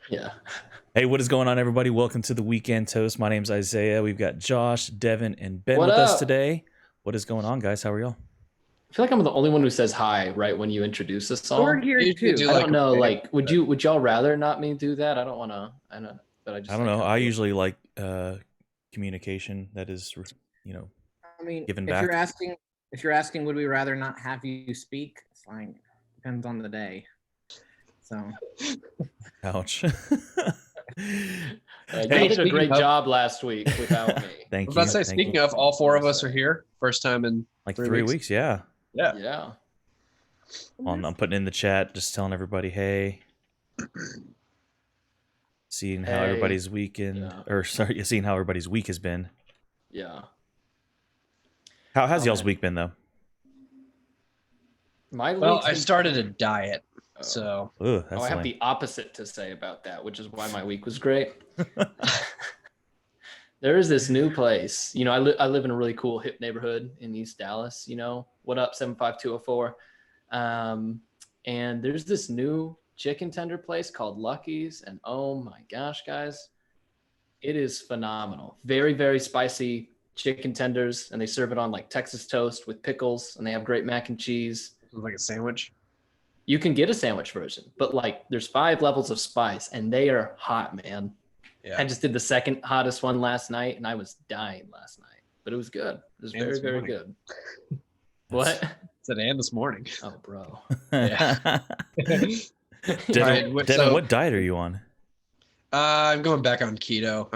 Yeah. Hey, what is going on, everybody? Welcome to the Weekend Toast. My name's Isaiah. We've got Josh, Devin, and Ben What with us up? today. What is going on, guys? How are y'all? I feel like I'm the only one who says hi right when you introduce a We're song. here You usually do too. I like don't a know, wave, like, would but y'all rather not me do that? I don't want to. I know, but I don't I know. kind of I do it. usually like communication that is, I mean, given if you're back. asking, would we rather not have you speak? It's like depends on the day. So Ouch. You Hey, did a speaking great of, job last week without me. I thank was about to you. say, Thank you. speaking of, all Just four want of to us are say, here. First time in Like 3 three weeks. weeks, yeah. Yeah. yeah. I'm putting in the chat, just telling everybody, hey, seeing how Hey, everybody's weekend, yeah, or sorry, seeing how everybody's week has been. yeah. How has Oh y'all's man, week been, though? my Well, week's I been started a pretty. diet, Oh, so Ugh, oh, I that's have lame. the opposite to say about that, which is why my week was great. There is this new place. I live in a really cool hip neighborhood in East Dallas. What up, 75204? And there's this new chicken tender place called Lucky's. And oh my gosh, guys, it is phenomenal. Very, very spicy chicken tenders. And they serve it on like Texas toast with pickles. And they have great mac and cheese. it was like a sandwich. You can get a sandwich version, but like there's 5 levels of spice and they are hot, man. I Yeah. just did the second hottest one last night, and I was dying last night, but it was good. It was And very, this very morning. good. That's- What? Said and this morning. Oh, bro. Yeah. Devin, Right. Devin, So what diet are you on? I'm going back on keto.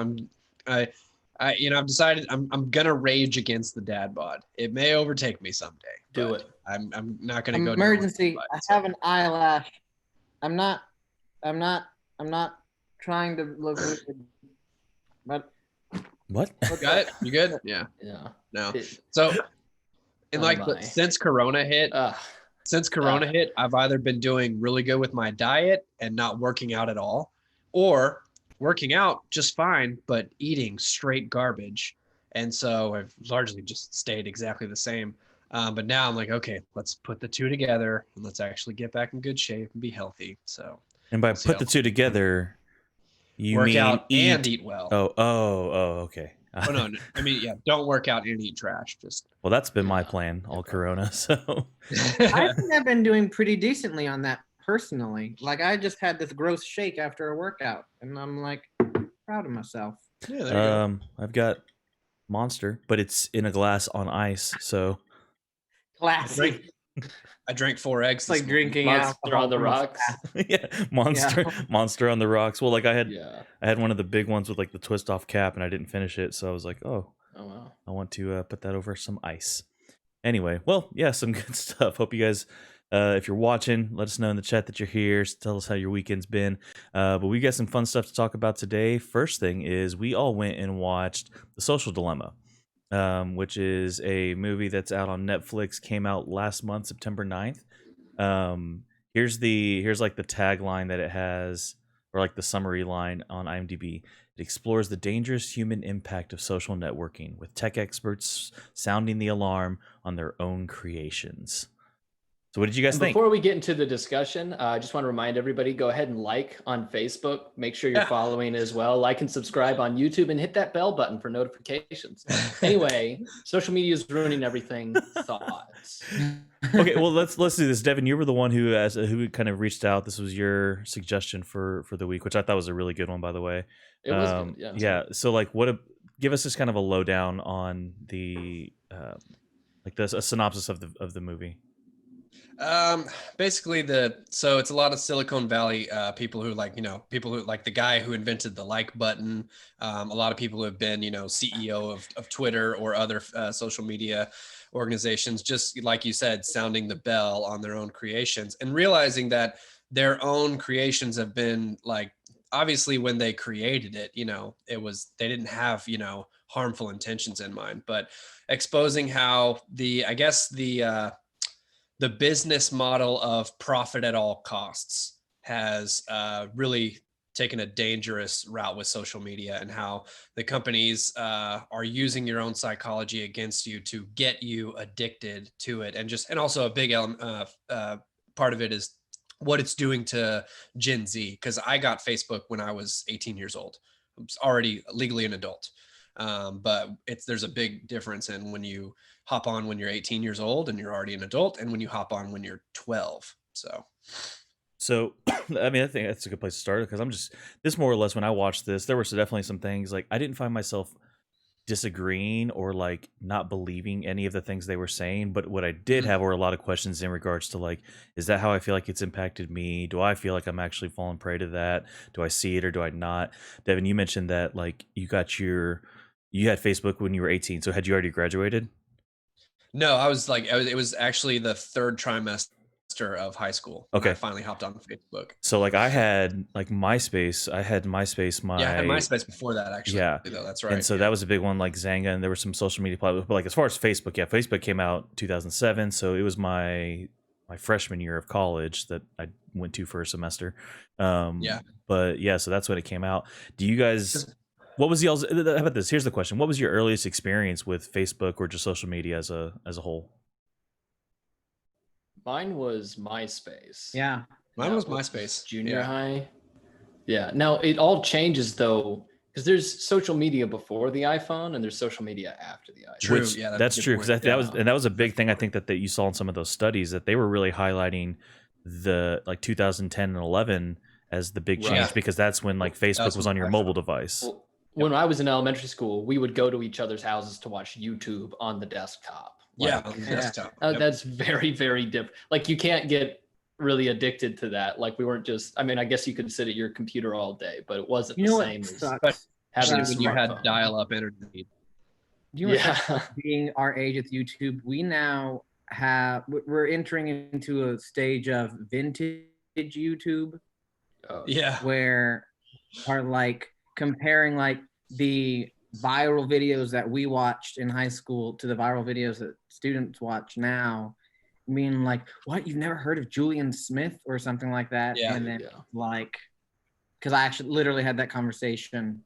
I've decided I'm gonna rage against the dad bod. It may overtake me someday. Do but it. I'm not gonna go down with emergency. the I diet, have an eyelash. I'm not. I'm not. I'm not trying to look weird. But What? Got it? You good? Yeah. Yeah. No. It, So in oh like my. since Corona hit, Uh, I've either been doing really good with my diet and not working out at all, or working out just fine, but eating straight garbage. And so I've largely just stayed exactly the same. But now I'm like, okay, let's put the two together and let's actually get back in good shape and be healthy. So And by we'll see put how the two together, you work mean out and eat? eat well. Oh, okay. Oh no, I mean, yeah, don't work out and eat trash. Just Well, that's been my yeah. plan all Corona. So I think I've been doing pretty decently on that personally. Like I just had this gross shake after a workout, and I'm like proud of myself. yeah, there you go. I've got Monster, but it's in a glass on ice. So Classy. I drank 4 eggs. It's like this morning. drinking Monster alcohol on the from a rocks. flask. yeah, Monster on the rocks. Well, like Yeah. I had one of the big ones with like the twist off cap, and I didn't finish it. So I was like, oh, Oh, wow. I want to put that over some ice. Anyway, well, yeah, some good stuff. Hope you guys, if you're watching, let us know in the chat that you're here. Tell us how your weekend's been. But we got some fun stuff to talk about today. First thing is we all went and watched The Social Dilemma, which is a movie that's out on Netflix. Came out last month, September 9th. Here's like the tagline that it has, or like the summary line on IMDb. It explores the dangerous human impact of social networking, with tech experts sounding the alarm on their own creations. So, what did you guys And think? before we get into the discussion, I just want to remind everybody, go ahead and like on Facebook. Make sure you're Yeah. following as well. Like and subscribe on YouTube and hit that bell button for notifications. Anyway, social media is ruining everything. Thoughts? Okay, well let's do this. Devin, you were the one who kind of reached out. This was your suggestion for the week, which I thought was a really good one, by the way. It was good. Yeah. Yeah. So like, give us just kind of a lowdown on the a synopsis of the movie. Basically so it's a lot of Silicon Valley people who people who like the guy who invented the like button. A lot of people who have been, CEO of Twitter or other social media organizations, just like you said, sounding the bell on their own creations and realizing that their own creations have been like, obviously when they created it, they didn't have, harmful intentions in mind, but exposing how the business model of profit at all costs has really taken a dangerous route with social media, and how the companies are using your own psychology against you to get you addicted to it. And also a big part of it is what it's doing to Gen Z. Because I got Facebook when I was 18 years old. I was already legally an adult. But there's a big difference in when you hop on when you're 18 years old and you're already an adult, and when you hop on when you're 12. So, I mean, I think that's a good place to start because this more or less when I watched this, there were definitely some things like I didn't find myself disagreeing or like not believing any of the things they were saying, but what I did have were a lot of questions in regards to like, is that how I feel like it's impacted me? Do I feel like I'm actually falling prey to that? Do I see it or do I not? Devin, you mentioned that like you had Facebook when you were 18, so had you already graduated? No, it was actually the third trimester of high school when I finally hopped on Facebook. So like I had MySpace. I had MySpace. I had MySpace before that actually. Yeah, though, that's right. And so that was a big one, like Zanga, and there were some social media platforms. But like as far as Facebook, Facebook came out 2007, so it was my freshman year of college that I went to for a semester. But yeah, so that's when it came out. Do you guys? What was y'all's? How about this? Here's the question: what was your earliest experience with Facebook or just social media as a whole? Mine was MySpace. Yeah. Mine was MySpace. Junior high. Yeah. Now it all changes though, because there's social media before the iPhone and there's social media after the iPhone. True. That's true. Because that was a big thing I think that you saw in some of those studies that they were really highlighting the like 2010 and 11 as the big change because that's when like Facebook was on your mobile device. Well, when I was in elementary school, we would go to each other's houses to watch YouTube on the desktop. On the desktop. That's very, very different. Like you can't get really addicted to that. Like we weren't just, I mean, I guess you could sit at your computer all day, but it wasn't the same as having when you had dial-up internet. Being our age with YouTube, we now we're entering into a stage of vintage YouTube. Where are like comparing like the viral videos that we watched in high school to the viral videos that students watch now. I mean, like, what? You've never heard of Julian Smith or something like that? Yeah. And then like, because I actually literally had that conversation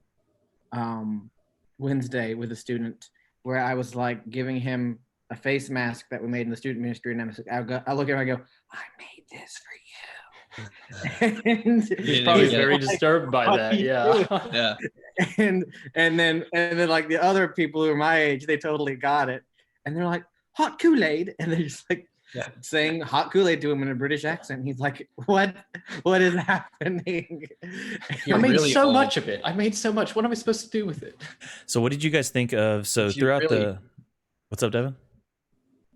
Wednesday with a student where I was like giving him a face mask that we made in the student ministry, and I look at him and I go, I made this for you. And he's probably very disturbed by that. Yeah. And then like the other people who are my age, they totally got it, and they're like hot Kool-Aid, and they're just like saying hot Kool-Aid to him in a British accent. He's like, what is happening? I made so much of it. I made so much. What am I supposed to do with it? So what did you guys think of? So throughout what's up, Devin?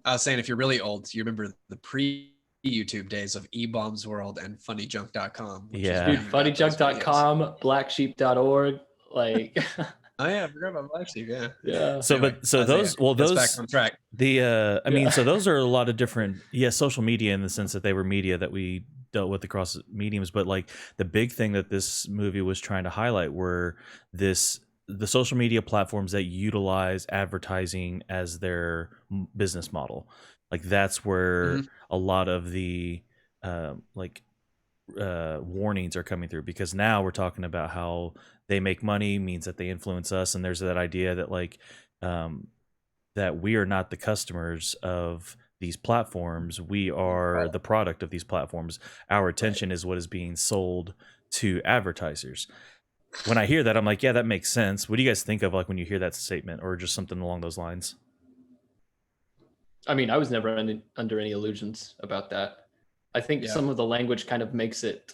I was saying, if you're really old, you remember the YouTube days of eBombs World and funnyjunk.com. Dude, funnyjunk.com, blacksheep.org, like oh yeah, I forgot about Black Sheep. Yeah. So those back on track. I mean, so those are a lot of different social media in the sense that they were media that we dealt with across mediums, but like the big thing that this movie was trying to highlight were the social media platforms that utilize advertising as their business model. Like that's where a lot of the warnings are coming through, because now we're talking about how they make money means that they influence us, and there's that idea that like that we are not the customers of these platforms, we are the product of these platforms. Our attention is what is being sold to advertisers. When I hear that, I'm like, yeah, that makes sense. What do you guys think of like when you hear that statement, or just something along those lines? I mean, I was never under any illusions about that. I think some of the language kind of makes it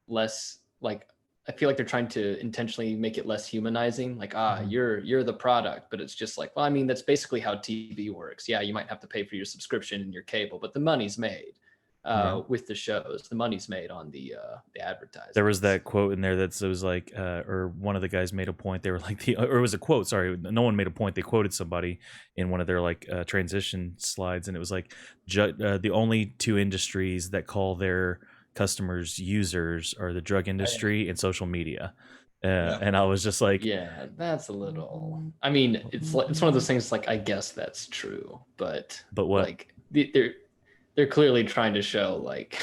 less like, I feel like they're trying to intentionally make it less humanizing. Like, you're the product, but it's just like, well, I mean, that's basically how TV works. Yeah, you might have to pay for your subscription and your cable, but the money's made with the shows. The money's made on the advertising. There was that quote in there that was like, or one of the guys made a point. They were like, or it was a quote. Sorry, no one made a point. They quoted somebody in one of their like transition slides, and it was like, the only two industries that call their customers users are the drug industry and social media. And I was just like, yeah, that's a little. I mean, it's one of those things. Like, I guess that's true, but what? Like they're clearly trying to show like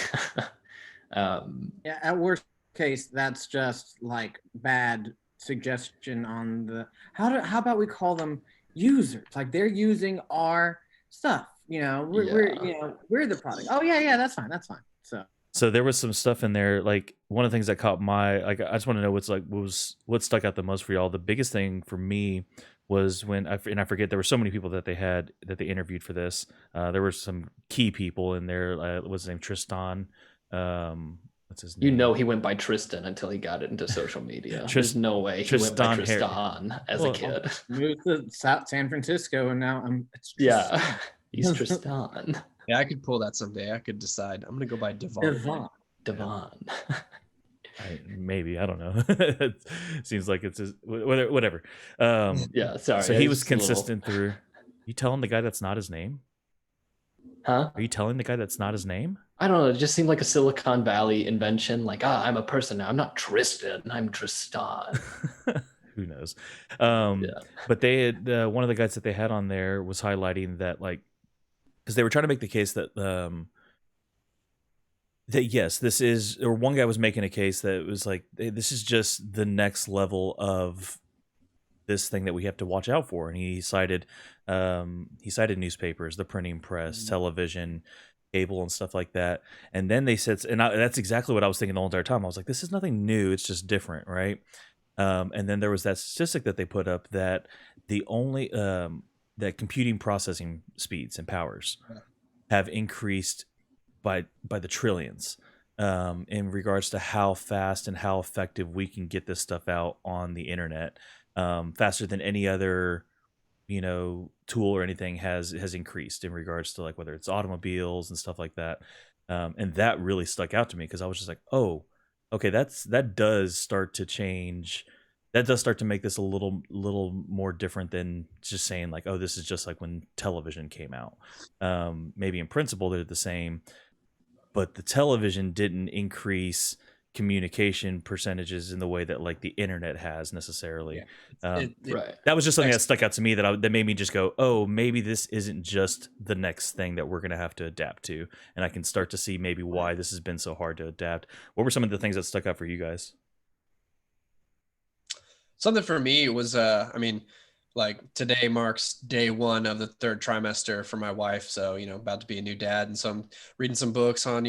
at worst case, that's just like bad suggestion on the how about we call them users? Like they're using our stuff, we're the product. Oh yeah, that's fine. So So there was some stuff in there. Like one of the things that caught my like, I just want to know what stuck out the most for y'all. The biggest thing for me was when I forget there were so many people that they interviewed for this. There were some key people in there. What's his name? Tristan. What's his name? You know, he went by Tristan until he got it into social media. There's no way he went by Tristan as a kid. Moved to San Francisco, and now yeah, he's Tristan. Yeah, I could pull that someday. I could decide. I'm gonna go by Devon. Devon. Maybe, I don't know. It seems like it's whatever. Yeah, sorry. So he was consistent through. You telling the guy that's not his name? Huh? Are you telling the guy that's not his name? I don't know. It just seemed like a Silicon Valley invention. Like, I'm a person now. I'm not Tristan. I'm Tristan. Who knows? But they had one of the guys that they had on there was highlighting that, like, because they were trying to make the case that that yes, this is, or one guy was making a case that it was like, hey, this is just the next level of this thing that we have to watch out for. And he cited newspapers, the printing press, television, cable, and stuff like that. And then they said, that's exactly what I was thinking the whole entire time. I was like, this is nothing new, it's just different, right? And then there was that statistic that they put up that the only that computing processing speeds and powers have increased by the trillions in regards to how fast and how effective we can get this stuff out on the internet, faster than any other tool or anything has increased in regards to, like, whether it's automobiles and stuff like that. And that really stuck out to me because I was just like, oh, okay, that does start to change. That does start to make this a little more different than just saying like, oh, this is just like when television came out. Maybe in principle they're the same, but the television didn't increase communication percentages in the way that like the internet has necessarily. Right. That was just something that stuck out to me that made me just go, oh, maybe this isn't just the next thing that we're going to have to adapt to. And I can start to see maybe why this has been so hard to adapt. What were some of the things that stuck out for you guys? Something for me was, like today marks day one of the third trimester for my wife. So, about to be a new dad. And so I'm reading some books on,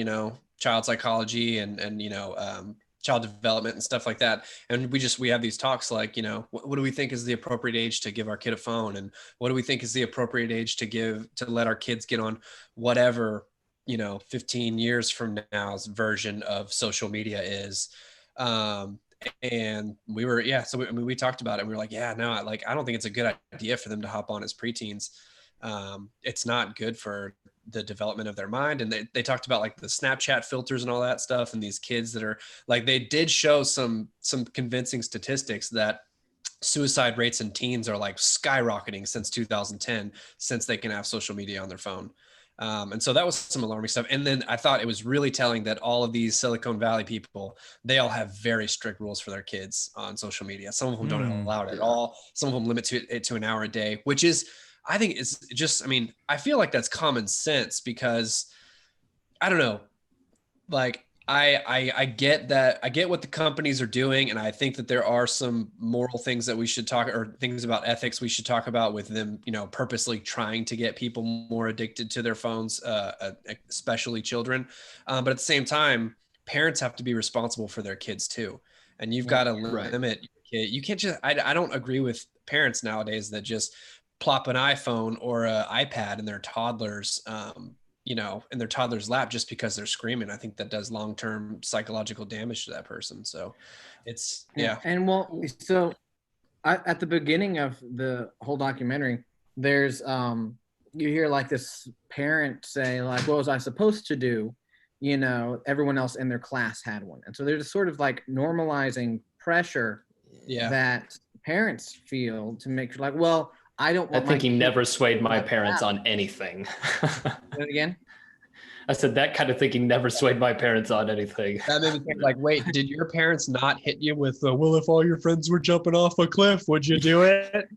child psychology and child development and stuff like that. And we have these talks like, what do we think is the appropriate age to give our kid a phone? And what do we think is the appropriate age to let our kids get on whatever, 15 years from now's version of social media is. And we were, so we talked about it and we were like, I don't think it's a good idea for them to hop on as preteens. It's not good for the development of their mind. And they talked about like the Snapchat filters and all that stuff. And these kids that are like, they did show some convincing statistics that suicide rates in teens are like skyrocketing since 2010, since they can have social media on their phone. And so that was some alarming stuff. And then I thought it was really telling that all of these Silicon Valley people, they all have very strict rules for their kids on social media. Some of them don't allow it at all. Some of them limit it to an hour a day, which is, I think it's just, I feel like that's common sense because I don't know, like I get that. I get what the companies are doing. And I think that there are some moral things that we should talk, or things about ethics we should talk about with them, purposely trying to get people more addicted to their phones, especially children. But at the same time, parents have to be responsible for their kids too. And you've got to limit your kid. You can't just, I don't agree with parents nowadays that just plop an iPhone or an iPad in their toddlers, in their toddler's lap just because they're screaming. I think that does long-term psychological damage to that person. So it's, And so at the beginning of the whole documentary, there's, you hear like this parent say like, what was I supposed to do? Everyone else in their class had one. And so they're just sort of like normalizing pressure that parents feel to make sure like, well, I don't want that thinking never swayed my parents on anything. Again? I said that kind of thinking never swayed my parents on anything. That made me think like, wait, did your parents not hit you with the, well, if all your friends were jumping off a cliff, would you do it?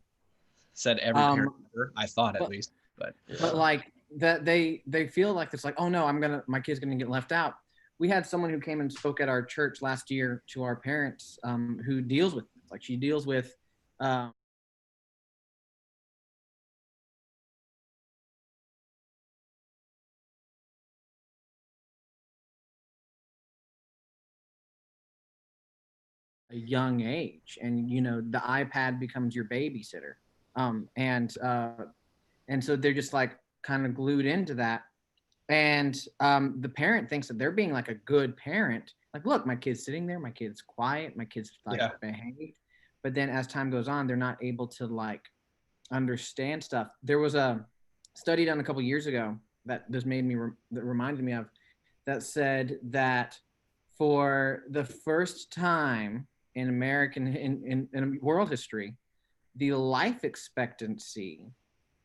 Said every parent ever. I thought at least. But like that they feel like it's like, oh no, my kid's gonna get left out. We had someone who came and spoke at our church last year to our parents who deals with, like, she deals with a young age, and the iPad becomes your babysitter, and so they're just like kind of glued into that, and the parent thinks that they're being like a good parent, like, look, my kid's sitting there, my kid's quiet, my kid's like behaved, but then as time goes on, they're not able to like understand stuff. There was a study done a couple years ago that just made me that reminded me of, that said that for the first time in American in world history, the life expectancy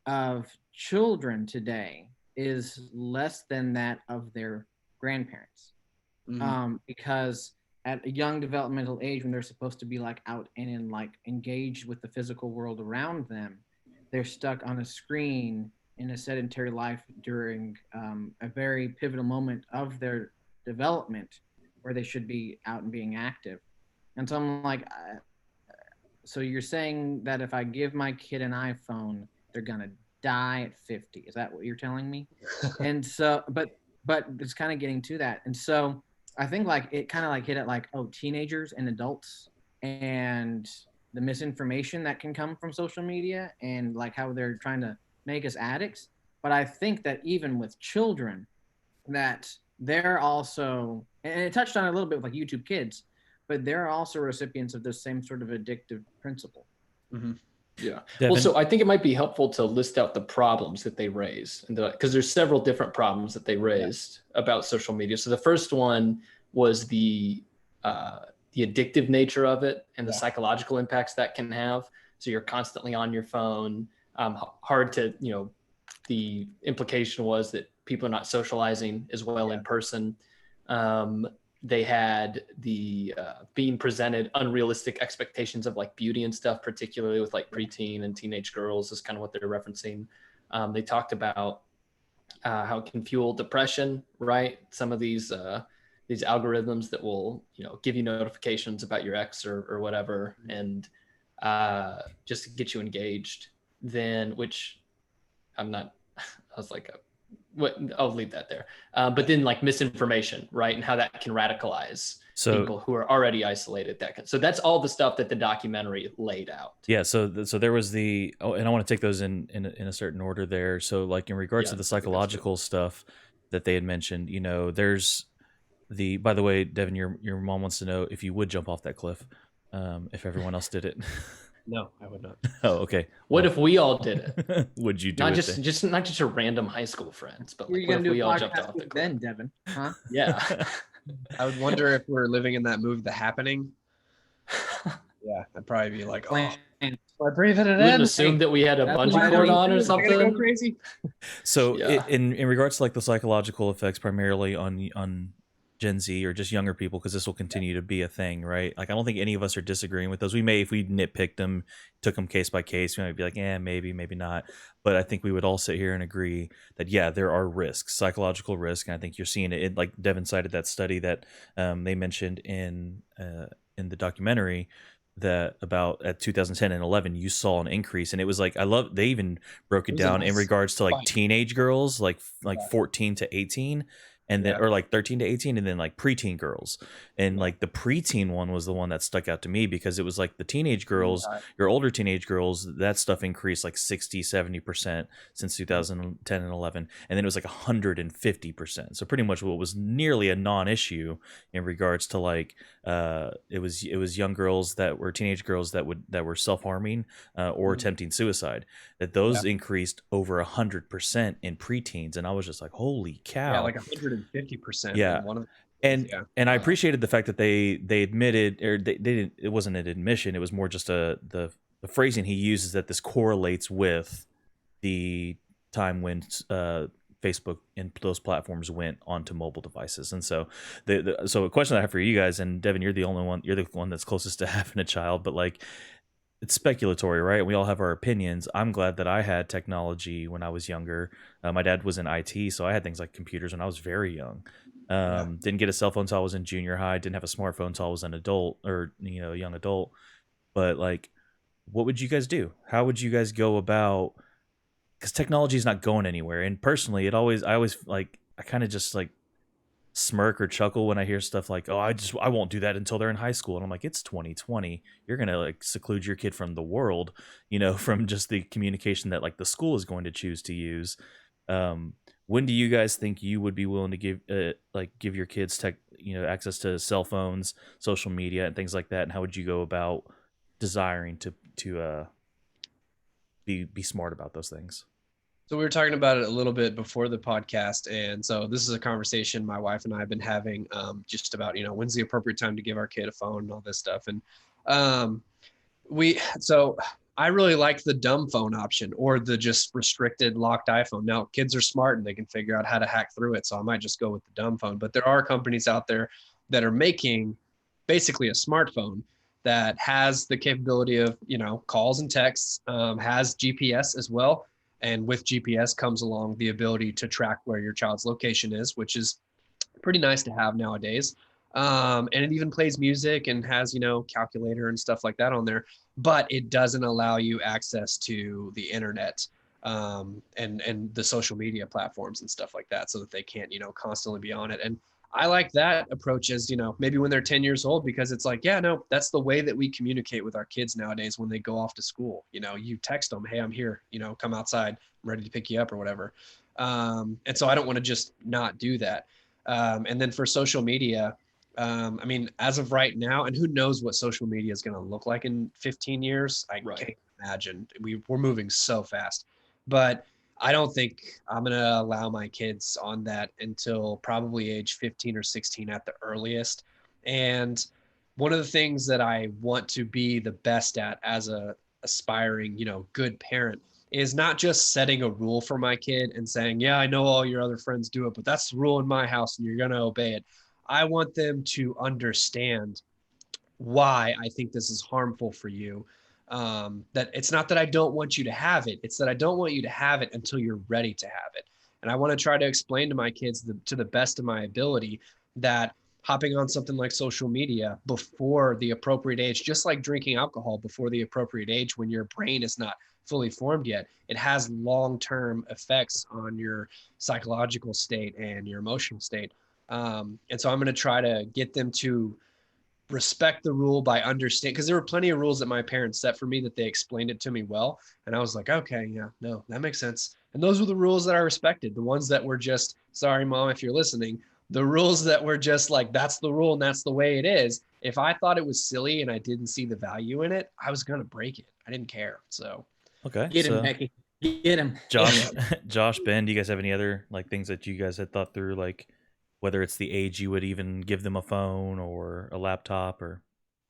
of children today is less than that of their grandparents. Because at a young developmental age, when they're supposed to be like out and like engaged with the physical world around them, they're stuck on a screen in a sedentary life during a very pivotal moment of their development where they should be out and being active. And so I'm like, so you're saying that if I give my kid an iPhone, they're gonna die at 50? Is that what you're telling me? And so, but it's kind of getting to that. And so I think like it kind of like hit it like, oh, teenagers and adults and the misinformation that can come from social media and like how they're trying to make us addicts. But I think that even with children, that they're also, and it touched on a little bit with like YouTube Kids, but they're also recipients of the same sort of addictive principle. Yeah. Devin? Well, so I think it might be helpful to list out the problems that they raise, and because there's several different problems that they raised about social media. So the first one was the addictive nature of it and the psychological impacts that can have. So you're constantly on your phone. Hard to, the implication was that people are not socializing as well in person. They had the being presented unrealistic expectations of like beauty and stuff, particularly with like preteen and teenage girls is kind of what they're referencing. They talked about how it can fuel depression, right? Some of these algorithms that will, give you notifications about your ex or whatever, and just to get you engaged. Then, which I'm not, I was like, I'll leave that there. But then like misinformation, right? And how that can radicalize people who are already isolated. So that's all the stuff that the documentary laid out. Yeah. So there was and I want to take those in a certain order there. So like in regards to the psychological stuff that they had mentioned, there's by the way, Devin, your mom wants to know if you would jump off that cliff, if everyone else did it. No, I would not. Oh, okay. What if we all did it? Would you do not it? Not just your random high school friends, but like, what if we all jumped off the cliff? Then, Devin, huh? Yeah. I would wonder if we're living in that movie, The Happening. Yeah, I'd probably be like, oh, I breathe it in. Wouldn't assume that we had a bungee cord on or something. Go crazy. So in regards to like the psychological effects, primarily on Gen Z or just younger people, because this will continue to be a thing, right? Like, I don't think any of us are disagreeing with those. We may, if we nitpicked them, took them case by case, we might be like, maybe not. But I think we would all sit here and agree that, there are risks, psychological risk. And I think you're seeing it, like Devin cited that study that they mentioned in the documentary, that about at 2010 and 11 you saw an increase, and it was like, they even broke it down in regards to like teenage girls, like 14 to 18, and then or like 13 to 18, and then like preteen girls. And like the preteen one was the one that stuck out to me, because it was like the teenage girls, your older teenage girls, that stuff increased like 60-70% since 2010 and 11, and then it was like 150%. So pretty much what was nearly a non-issue in regards to like it was young girls that were teenage girls that were self-harming or attempting suicide, that those increased over 100% in preteens. And I was just like, holy cow. Like 150%. Yeah. And I appreciated the fact that they admitted, or they didn't, it wasn't an admission, it was more just the phrasing he uses, that this correlates with the time when Facebook and those platforms went onto mobile devices. And so so a question I have for you guys, and Devin, you're the one that's closest to having a child, but like, it's speculatory, right? We all have our opinions. I'm glad that I had technology when I was younger. My dad was in IT, so I had things like computers when I was very young. Didn't get a cell phone until I was in junior high. Didn't have a smartphone until I was an adult, or young adult. But like, what would you guys do? How would you guys go about? Because technology is not going anywhere. And personally, I always like, I kind of just like smirk or chuckle when I hear stuff like, "Oh, I won't do that until they're in high school," and I'm like, it's 2020. You're gonna like seclude your kid from the world, from just the communication that like the school is going to choose to use. Um, when do you guys think you would be willing to give your kids access to cell phones, social media, and things like that? And how would you go about desiring to be smart about those things? So we were talking about it a little bit before the podcast, and so this is a conversation my wife and I have been having, just about when's the appropriate time to give our kid a phone and all this stuff. And so I really like the dumb phone option or the just restricted locked iPhone. Now kids are smart and they can figure out how to hack through it, so I might just go with the dumb phone. But there are companies out there that are making basically a smartphone that has the capability of calls and texts, has GPS as well. And with GPS comes along the ability to track where your child's location is, which is pretty nice to have nowadays. And it even plays music and has, calculator and stuff like that on there, but it doesn't allow you access to the internet, and the social media platforms and stuff like that, so that they can't, constantly be on it. And I like that approach as, maybe when they're 10 years old, because it's like, yeah, no, that's the way that we communicate with our kids nowadays when they go off to school. You text them, hey, I'm here, come outside, I'm ready to pick you up or whatever. And so I don't want to just not do that. And then for social media, I mean, as of right now, and who knows what social media is going to look like in 15 years, I can't imagine. We're moving so fast, but I don't think I'm going to allow my kids on that until probably age 15 or 16 at the earliest. And one of the things that I want to be the best at as a aspiring, good parent is not just setting a rule for my kid and saying, yeah, I know all your other friends do it, but that's the rule in my house and you're going to obey it. I want them to understand why I think this is harmful for you. That it's not that I don't want you to have it. It's that I don't want you to have it until you're ready to have it. And I want to try to explain to my kids to the best of my ability that hopping on something like social media before the appropriate age, just like drinking alcohol before the appropriate age when your brain is not fully formed yet, it has long-term effects on your psychological state and your emotional state. And so I'm going to try to get them to respect the rule by understanding, because there were plenty of rules that my parents set for me that they explained it to me well. And I was like, okay, yeah, no, that makes sense. And those were the rules that I respected. The ones that were just, sorry, mom, if you're listening, the rules that were just like, that's the rule and that's the way it is. If I thought it was silly and I didn't see the value in it, I was going to break it. I didn't care. So okay. Get him, Becky. Get him. Josh, Ben, do you guys have any other like things that you guys had thought through, like whether it's the age you would even give them a phone or a laptop? Or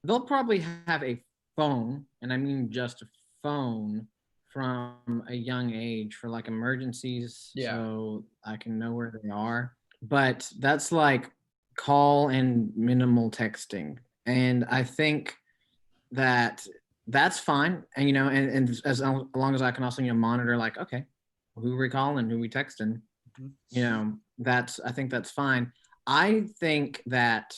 they'll probably have a phone, and I mean just a phone, from a young age for like emergencies, so I can know where they are. But that's like call and minimal texting, and I think that that's fine. And and as long as I can also monitor, like, okay, who we calling, who we texting, I think that's fine. I think that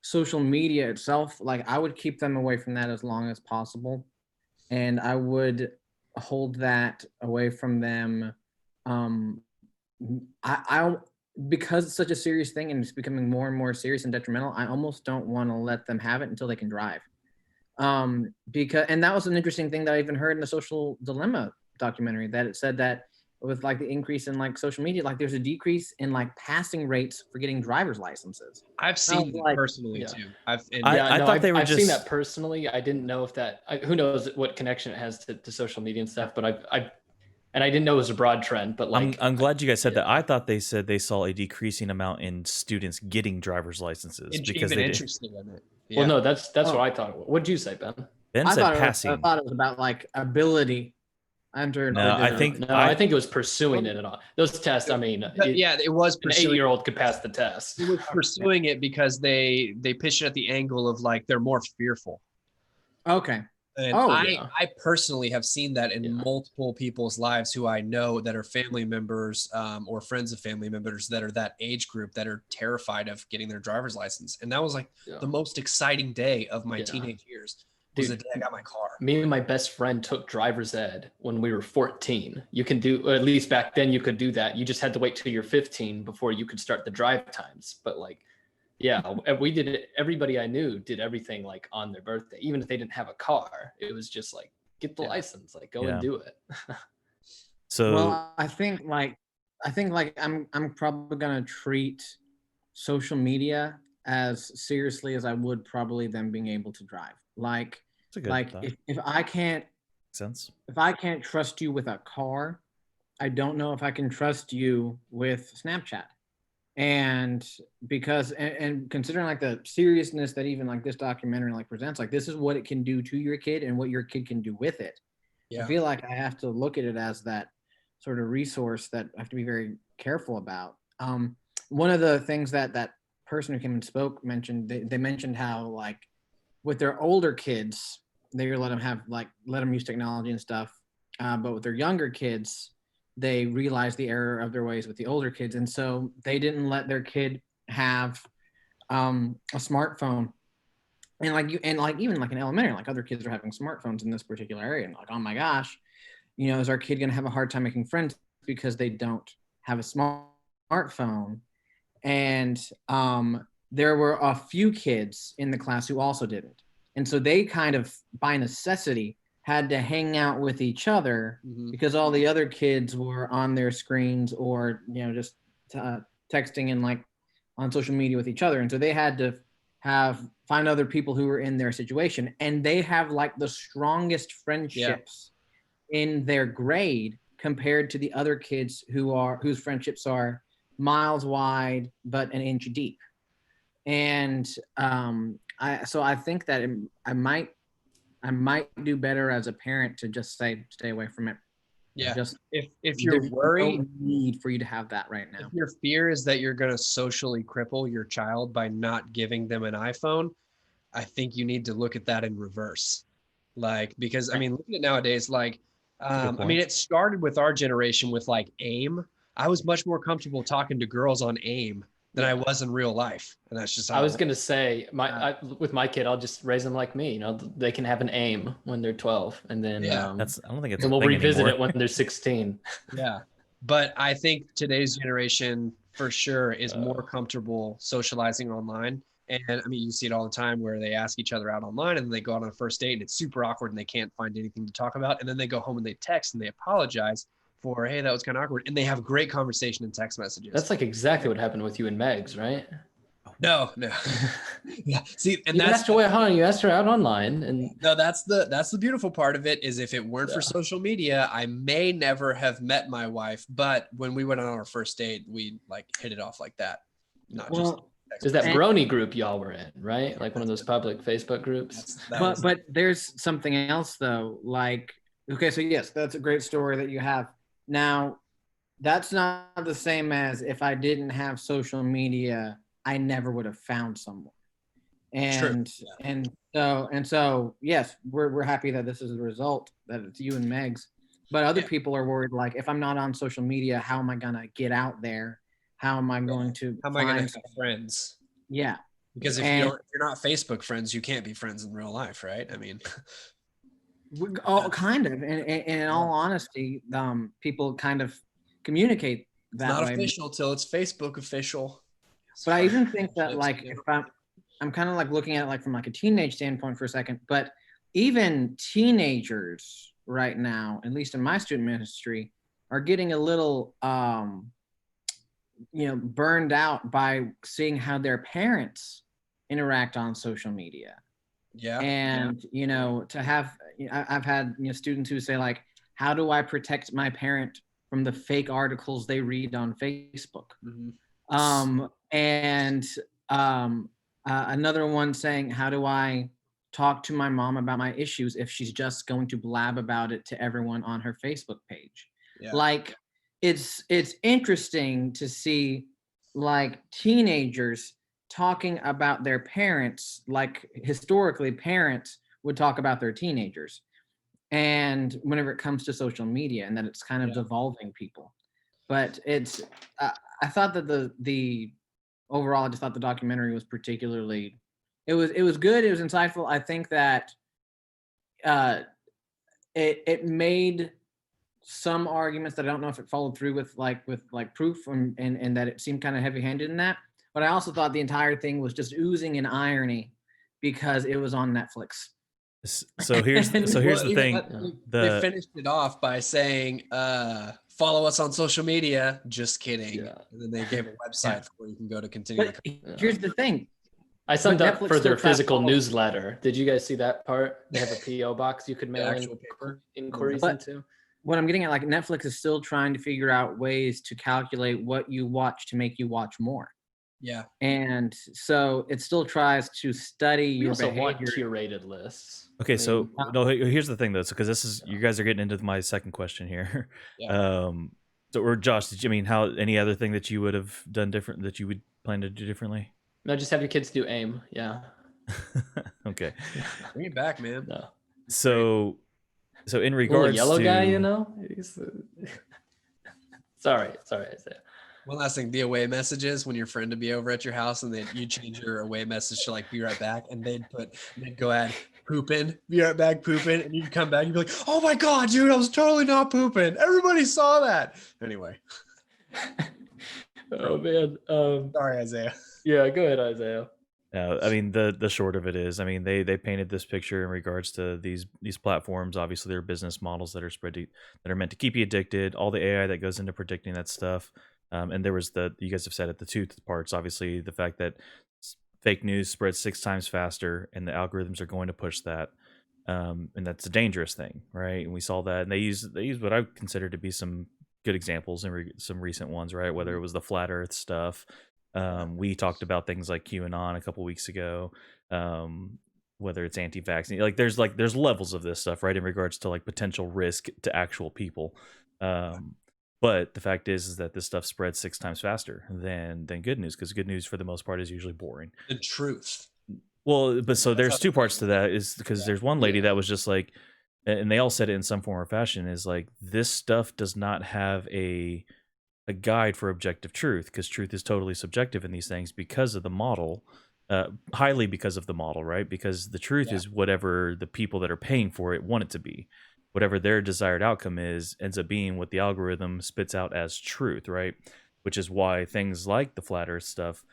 social media itself, like, I would keep them away from that as long as possible, and I would hold that away from them. I because it's such a serious thing and it's becoming more and more serious and detrimental, I almost don't want to let them have it until they can drive. Because, and that was an interesting thing that I even heard in the Social Dilemma documentary, that it said that with like the increase in like social media, like there's a decrease in like passing rates for getting driver's licenses. I've seen that personally too. I thought they were I've just... seen that personally. I didn't know if that, who knows what connection it has to social media and stuff, but I didn't know it was a broad trend, but like, I'm glad you guys said that. I thought they said they saw a decreasing amount in students getting driver's licenses because they interested in it. Yeah. Well, no, that's what I thought. What did you say, Ben? Ben said passing. I thought it was about like ability. I think it was pursuing it and all those tests. I mean, it was an 8-year-old could pass the test. It was pursuing it because they pitched it at the angle of like they're more fearful. Okay. And I personally have seen that in multiple people's lives who I know that are family members, or friends of family members that are that age group that are terrified of getting their driver's license. And that was like the most exciting day of my teenage years. was the day I got my car. Me and my best friend took driver's ed when we were 14. You can do, or at least back then you could do that. You just had to wait till you're 15 before you could start the drive times. But like, yeah, we did it. Everybody I knew did everything like on their birthday, even if they didn't have a car. It was just like, get the license, like go and do it. So well, I think like I'm probably gonna treat social media as seriously as I would probably them being able to drive. Like if I can't sense. If I can't trust you with a car, I don't know if I can trust you with Snapchat. And because and considering like the seriousness that even like this documentary like presents, like this is what it can do to your kid and what your kid can do with it. I feel like I have to look at it as that sort of resource that I have to be very careful about. One of the things that person who came and spoke mentioned, they mentioned how like with their older kids, they let them use technology and stuff. But with their younger kids, they realized the error of their ways with the older kids. And so they didn't let their kid have a smartphone. And like even like in elementary, like other kids are having smartphones in this particular area. And like, oh my gosh, is our kid going to have a hard time making friends because they don't have a smartphone? And there were a few kids in the class who also didn't. And so they kind of, by necessity, had to hang out with each other because all the other kids were on their screens or, just texting and like on social media with each other. And so they had to find other people who were in their situation. And they have like the strongest friendships in their grade compared to the other kids whose friendships are miles wide but an inch deep. And I think that I might do better as a parent to just say stay away from it. Yeah. Just if you're worried, no need for you to have that right now. If your fear is that you're going to socially cripple your child by not giving them an iPhone, I think you need to look at that in reverse. Like, because I mean, looking at nowadays, like, I mean, it started with our generation with like AIM. I was much more comfortable talking to girls on AIM than I was in real life. And that's just how I was going to say with my kid, I'll just raise them like me, they can have an AIM when they're 12 and then, I don't think it's, and we'll revisit it when they're 16. Yeah. But I think today's generation for sure is more comfortable socializing online. And I mean, you see it all the time where they ask each other out online and then they go out on a first date and it's super awkward and they can't find anything to talk about. And then they go home and they text and they apologize for, hey, that was kind of awkward. And they have great conversation in text messages. That's like exactly what happened with you and Megs, right? No. Yeah. See, and you asked her out online, and no, that's the beautiful part of it is if it weren't for social media, I may never have met my wife. But when we went on our first date, we like hit it off like that. There's that brony group y'all were in, right? Like one of those public Facebook groups. But there's something else though. Like, okay, so yes, that's a great story that you have. Now, that's not the same as if I didn't have social media, I never would have found someone. And so yes, we're happy that this is the result, that it's you and Megs. But other people are worried, like, if I'm not on social media, how am I gonna get out there? How am I going to have friends? Yeah. Because if you're not Facebook friends, you can't be friends in real life, right? I mean, kind of. And in all honesty, people kind of communicate that it's not way. Official till it's Facebook official. But I even think that like if I'm kind of like looking at it like from like a teenage standpoint for a second, but even teenagers right now, at least in my student ministry, are getting a little burned out by seeing how their parents interact on social media. Yeah. And to have I've had students who say like, how do I protect my parent from the fake articles they read on Facebook? Another one saying, how do I talk to my mom about my issues if she's just going to blab about it to everyone on her Facebook page? Like, it's interesting to see like teenagers talking about their parents, like historically parents would talk about their teenagers, and whenever it comes to social media, and that it's kind of devolving people. But it's I thought that the overall, I just thought the documentary was particularly, it was good, it was insightful. I think that it made some arguments that I don't know if it followed through with proof and that it seemed kind of heavy-handed in that. But I also thought the entire thing was just oozing in irony because it was on Netflix. So here's the thing. They finished it off by saying, follow us on social media. Just kidding. Yeah. And then they gave a website where you can go to continue. Here's the thing. I signed up for their physical newsletter. Did you guys see that part? They have a PO box you could mail inquiries into. What I'm getting at, like, Netflix is still trying to figure out ways to calculate what you watch to make you watch more. Yeah. And so it still tries to study your behavior. Want curated lists. Okay, so no, here's the thing though, because you guys are getting into my second question here. Yeah. Or Josh, how any other thing that you would have done different that you would plan to do differently? No, just have your kids do AIM. Yeah. Okay. Bring it back, man. No. So in regards yellow to guy, sorry, Isaiah. One last thing, the away messages when your friend would be over at your house and then you change your away message to like be right back, and they'd go ahead pooping, be right back pooping, and you'd come back, you'd be like, oh my god, dude, I was totally not pooping. Everybody saw that. Anyway. Oh man. Sorry, Isaiah. Yeah, go ahead, Isaiah. The short of it is, they painted this picture in regards to these platforms. Obviously, they're business models that are meant to keep you addicted. All the AI that goes into predicting that stuff. And there was you guys have said it, the two parts. Obviously, the fact that fake news spreads 6 times faster, and the algorithms are going to push that, and that's a dangerous thing, right? And we saw that, and they use what I consider to be some good examples and some recent ones, right? Whether it was the flat Earth stuff. We talked about things like QAnon a couple weeks ago, whether it's anti-vaccine, there's levels of this stuff, right? In regards to like potential risk to actual people. But the fact is that this stuff spreads 6 times faster than good news, because good news for the most part is usually boring. The truth. Well, but so there's 2 parts to that, is because there's one lady that was just like, and they all said it in some form or fashion, is like, this stuff does not have a guide for objective truth, because truth is totally subjective in these things because of the model, highly because of the model, right? Because the truth is whatever the people that are paying for it want it to be. Whatever their desired outcome is ends up being what the algorithm spits out as truth, right? Which is why things like the flat Earth stuff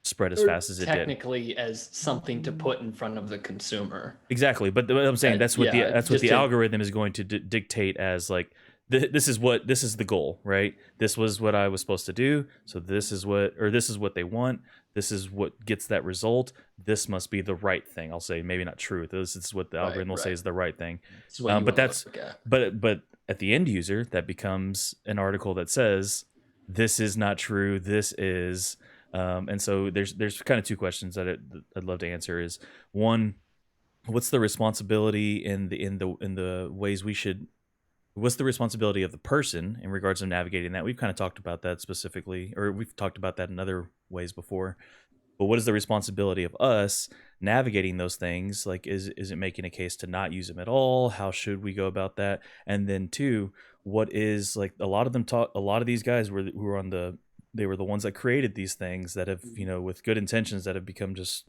spread as fast as it did. Technically, as something to put in front of the consumer. Exactly, but I'm saying that's what the algorithm is going to dictate as like, this is the goal, right? This was what I was supposed to do, so this is what they want. This is what gets that result. This must be the right thing. I'll say, maybe not truth. This is what the algorithm will say is the right thing. But at the end user, that becomes an article that says this is not true. This is, and so there's kind of 2 questions that I'd love to answer. Is one, what's the responsibility in the ways we should? What's the responsibility of the person in regards to navigating that? We've kind of talked about that specifically, or we've talked about that in other ways before. But what is the responsibility of us navigating those things? Like, is it making a case to not use them at all? How should we go about that? And then 2, what is, like, a lot of these guys were they were the ones that created these things that have, with good intentions, that have become just,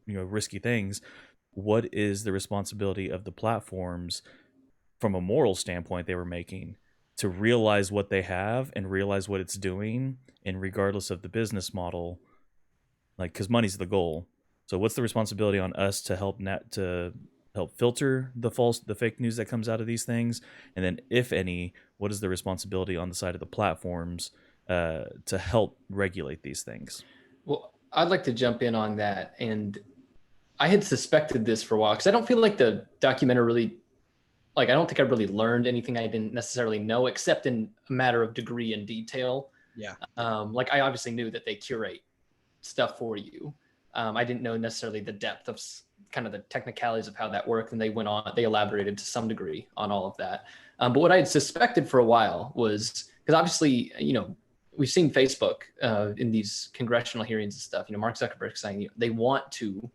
risky things. What is the responsibility of the platforms from a moral standpoint they were making to realize what they have and realize what it's doing, and regardless of the business model, like, because money's the goal. So what's the responsibility on us to help filter the fake news that comes out of these things? And then, if any, what is the responsibility on the side of the platforms to help regulate these things? Well, I'd like to jump in on that. And I had suspected this for a while, because I don't feel like the documentary really, I don't think I really learned anything I didn't necessarily know, except in a matter of degree and detail. Yeah. I obviously knew that they curate stuff for you. I didn't know necessarily the depth of kind of the technicalities of how that worked. And they elaborated to some degree on all of that. But what I had suspected for a while was, because obviously, we've seen Facebook in these congressional hearings and stuff, Mark Zuckerberg saying they want to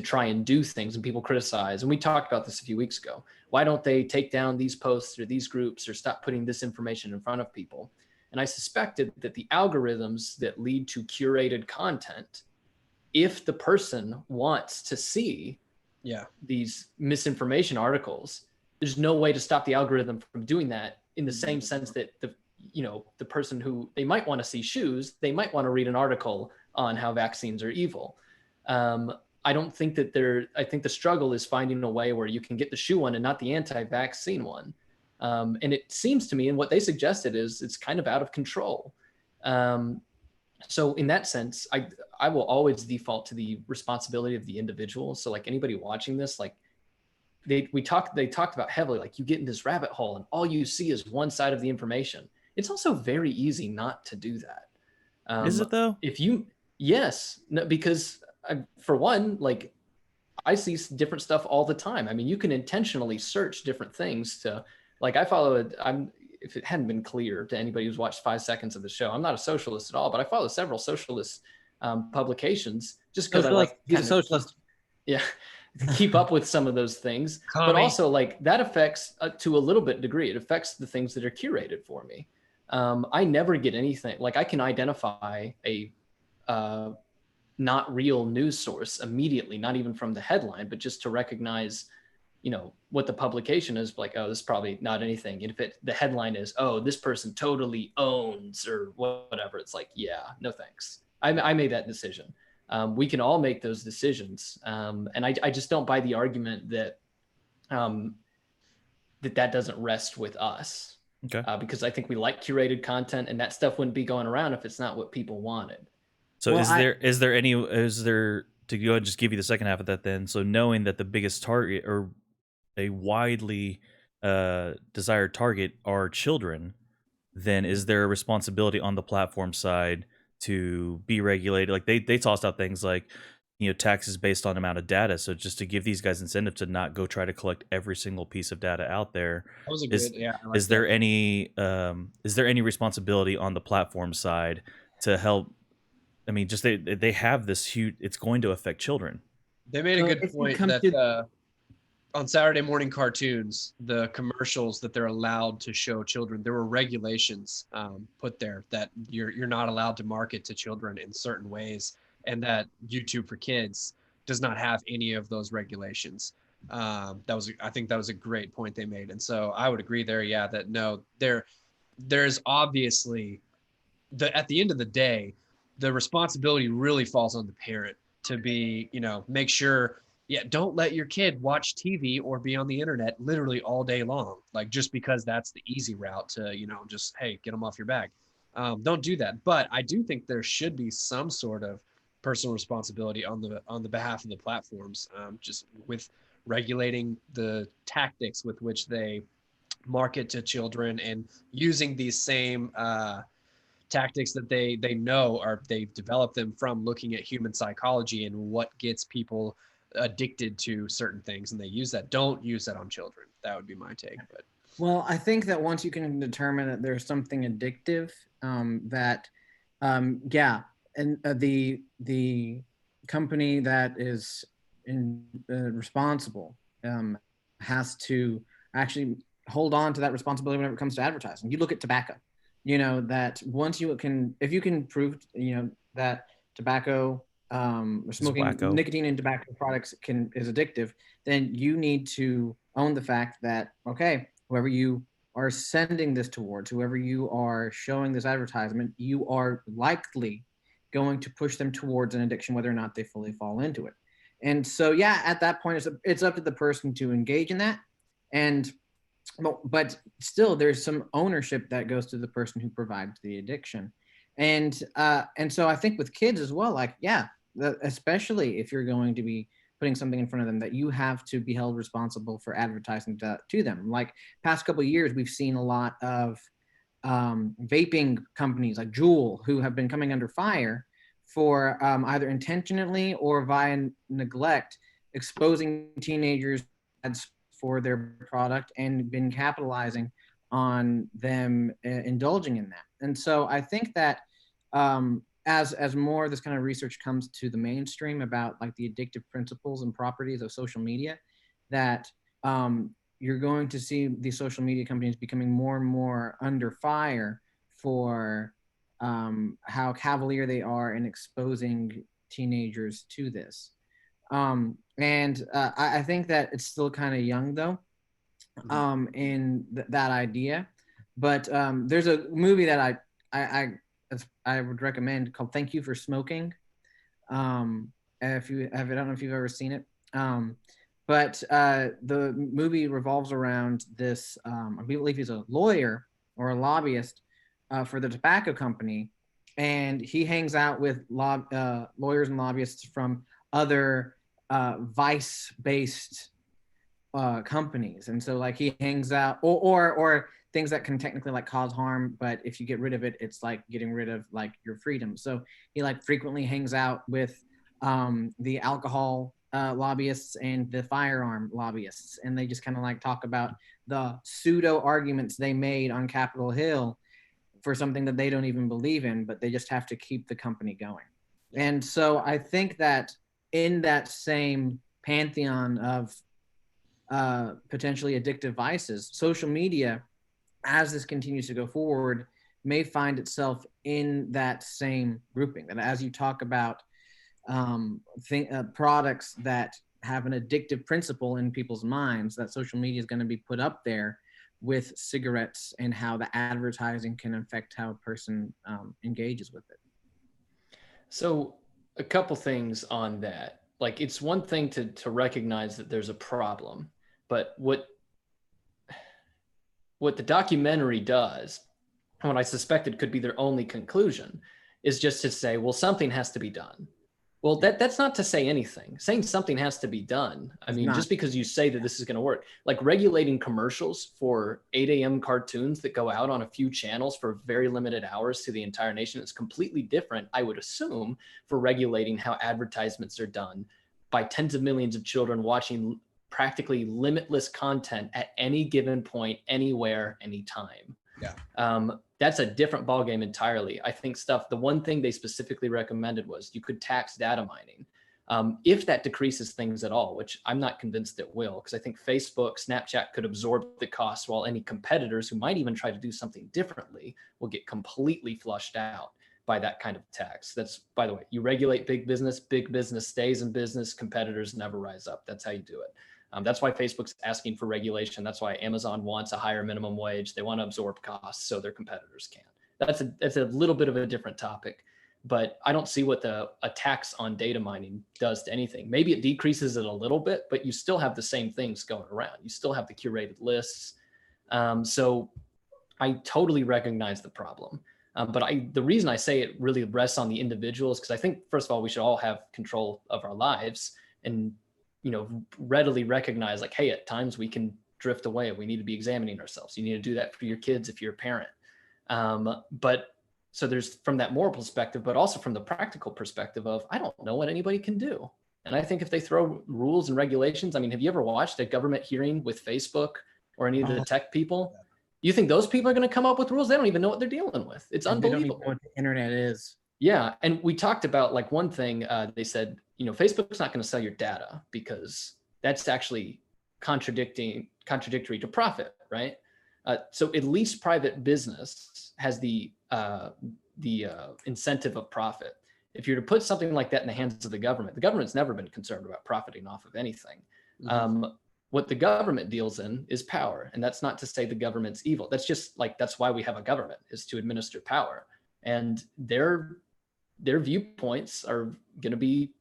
try and do things, and people criticize. And we talked about this a few weeks ago. Why don't they take down these posts or these groups, or stop putting this information in front of people? And I suspected that the algorithms that lead to curated content, if the person wants to see these misinformation articles, there's no way to stop the algorithm from doing that, in the same sense that the person who they might want to see shoes, they might want to read an article on how vaccines are evil. I don't think that I think the struggle is finding a way where you can get the shoe one and not the anti-vaccine one. And it seems to me, and what they suggested is it's kind of out of control. So in that sense, I will always default to the responsibility of the individual. So like anybody watching this, like they talked about heavily, like you get in this rabbit hole and all you see is one side of the information. It's also very easy not to do that. Is it though? Yes, no, because for one, like I see different stuff all the time. I mean, you can intentionally search different things to, like I follow if it hadn't been clear to anybody who's watched 5 seconds of the show, I'm not a socialist at all, but I follow several socialist publications just because I like he's a socialist. Yeah, to keep up with some of those things. But also like that affects to a little bit degree, it affects the things that are curated for me. I never get anything, like I can identify a not real news source immediately, not even from the headline, but just to recognize what the publication is, like, oh, this is probably not anything. And if the headline is, oh, this person totally owns or whatever, it's like, yeah, no thanks. I made that decision. We can all make those decisions. And I just don't buy the argument that that doesn't rest with us. Okay. Because I think we like curated content, and that stuff wouldn't be going around if it's not what people wanted. So is there to go and just give you the second half of that then? So knowing that the biggest target or a widely desired target are children, then is there a responsibility on the platform side to be regulated? Like they tossed out things like taxes based on amount of data, so just to give these guys incentive to not go try to collect every single piece of data out there. That was a good, is there any responsibility on the platform side to help? I mean, just they have this huge, it's going to affect children. They made a good point that on Saturday morning cartoons, the commercials that they're allowed to show children, there were regulations put there that you're not allowed to market to children in certain ways, and that YouTube for Kids does not have any of those regulations. I think that was a great point they made. And so I would agree there. Yeah, that no, there's obviously at the end of the day, the responsibility really falls on the parent to be, make sure, don't let your kid watch TV or be on the internet literally all day long. Like just because that's the easy route to, just, hey, get them off your back. Don't do that. But I do think there should be some sort of personal responsibility on the behalf of the platforms, just with regulating the tactics with which they market to children and using these same tactics that they know they've developed them from looking at human psychology and what gets people addicted to certain things, and they use that. Don't use that on children. That would be my take. But well, I think that once you can determine that there's something addictive, and the company that is responsible has to actually hold on to that responsibility whenever it comes to advertising. You look at tobacco. That once if you can prove, that tobacco, smoking nicotine in tobacco products is addictive, then you need to own the fact that, okay, whoever you are sending this towards, whoever you are showing this advertisement, you are likely going to push them towards an addiction, whether or not they fully fall into it. And so, yeah, at that point, it's up to the person to engage in that. But still, there's some ownership that goes to the person who provides the addiction. And so I think with kids as well, like, especially if you're going to be putting something in front of them, that you have to be held responsible for advertising to them. Like past couple of years, we've seen a lot of vaping companies like Juul who have been coming under fire for either intentionally or via neglect exposing teenagers for their product and been capitalizing on them indulging in that. And so I think that as more of this kind of research comes to the mainstream about like the addictive principles and properties of social media, that you're going to see these social media companies becoming more and more under fire for how cavalier they are in exposing teenagers to this. I think that it's still kind of young though, in that idea. But there's a movie that I would recommend called Thank You for Smoking. If you have, I don't know if you've ever seen it. But the movie revolves around this. I believe he's a lawyer or a lobbyist for the tobacco company, and he hangs out with lawyers and lobbyists from other vice-based companies, and so like he hangs out or things that can technically like cause harm, but if you get rid of it, it's like getting rid of like your freedom. So he like frequently hangs out with the alcohol lobbyists and the firearm lobbyists, and they just kind of like talk about the pseudo arguments they made on Capitol Hill for something that they don't even believe in, but they just have to keep the company going. And so I think that in that same pantheon of potentially addictive vices, social media, as this continues to go forward, may find itself in that same grouping. And as you talk about products that have an addictive principle in people's minds, that social media is going to be put up there with cigarettes and how the advertising can affect how a person engages with it. So a couple things on that. Like, it's one thing to recognize that there's a problem, but what the documentary does, and what I suspected could be their only conclusion, is just to say, well, something has to be done. Well, that's not to say anything. Saying something has to be done, I mean, just because you say that this is going to work, like regulating commercials for 8 a.m. cartoons that go out on a few channels for very limited hours to the entire nation is completely different, I would assume, for regulating how advertisements are done by tens of millions of children watching practically limitless content at any given point, anywhere, anytime. Yeah. That's a different ballgame entirely. I think the one thing they specifically recommended was you could tax data mining. If that decreases things at all, which I'm not convinced it will, because I think Facebook, Snapchat could absorb the costs, while any competitors who might even try to do something differently will get completely flushed out by that kind of tax. That's, by the way, you regulate big business stays in business, competitors never rise up. That's how you do it. That's why Facebook's asking for regulation. That's why Amazon wants a higher minimum wage. They want to absorb costs so their competitors can't. That's a little bit of a different topic, but I don't see what a tax on data mining does to anything. Maybe it decreases it a little bit, but you still have the same things going around. You still have the curated lists. So I totally recognize the problem. But the reason I say it really rests on the individuals, because I think, first of all, we should all have control of our lives and readily recognize, like, hey, at times we can drift away. We need to be examining ourselves. You need to do that for your kids if you're a parent. But so there's from that moral perspective, but also from the practical perspective of, I don't know what anybody can do. And I think if they throw rules and regulations, I mean, have you ever watched a government hearing with Facebook or any of the tech people? You think those people are going to come up with rules? They don't even know what they're dealing with. It's unbelievable. They don't even know what the internet is. Yeah. And we talked about, like, one thing they said, Facebook's not going to sell your data because that's actually contradictory to profit, right? So at least private business has the incentive of profit. If you're to put something like that in the hands of the government's never been concerned about profiting off of anything. Mm-hmm. What the government deals in is power. And that's not to say the government's evil. That's just like, that's why we have a government, is to administer power. And their viewpoints are going to be,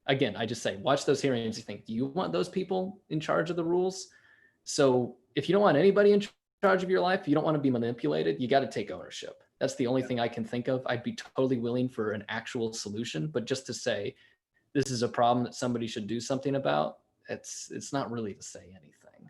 again, I just say, watch those hearings. You think, do you want those people in charge of the rules? So if you don't want anybody in charge of your life, you don't want to be manipulated, you got to take ownership. That's the only thing I can think of. I'd be totally willing for an actual solution, but just to say this is a problem that somebody should do something about, it's not really to say anything.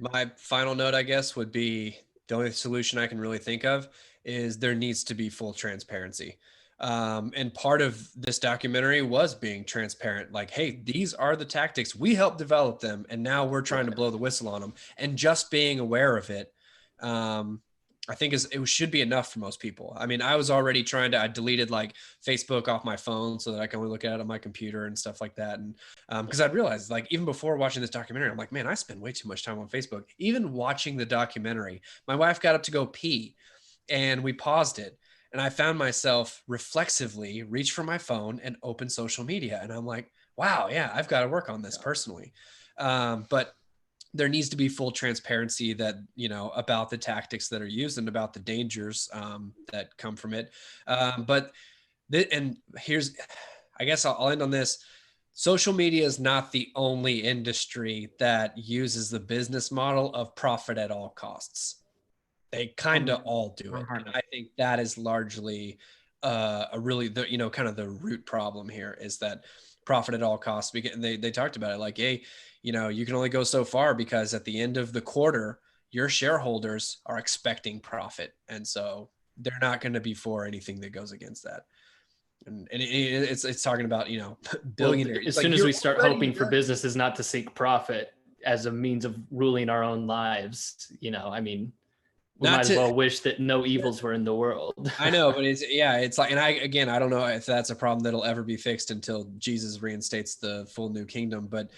My final note, I guess, would be the only solution I can really think of is there needs to be full transparency. And part of this documentary was being transparent, like, hey, these are the tactics. We helped develop them, and now we're trying to blow the whistle on them. And just being aware of it, I think it should be enough for most people. I mean, I was already I deleted like Facebook off my phone so that I can only look at it on my computer and stuff like that. And because I'd realized, like, even before watching this documentary, I'm like, man, I spend way too much time on Facebook. Even watching the documentary, my wife got up to go pee and we paused it. And I found myself reflexively reach for my phone and open social media. And I'm like, wow, yeah, I've got to work on this personally. But there needs to be full transparency that, about the tactics that are used and about the dangers that come from it. And here's, I guess I'll end on this. Social media is not the only industry that uses the business model of profit at all costs. They kind of all do it. And I think that is largely kind of the root problem here is that profit at all costs. And they talked about it like, hey, you can only go so far because at the end of the quarter, your shareholders are expecting profit. And so they're not going to be for anything that goes against that. And it's talking about, billionaires. Well, as soon as we start hoping for businesses not to seek profit as a means of ruling our own lives, we might as well wish that no evils were in the world. I know, but it's like, and I don't know if that's a problem that'll ever be fixed until Jesus reinstates the full new kingdom, but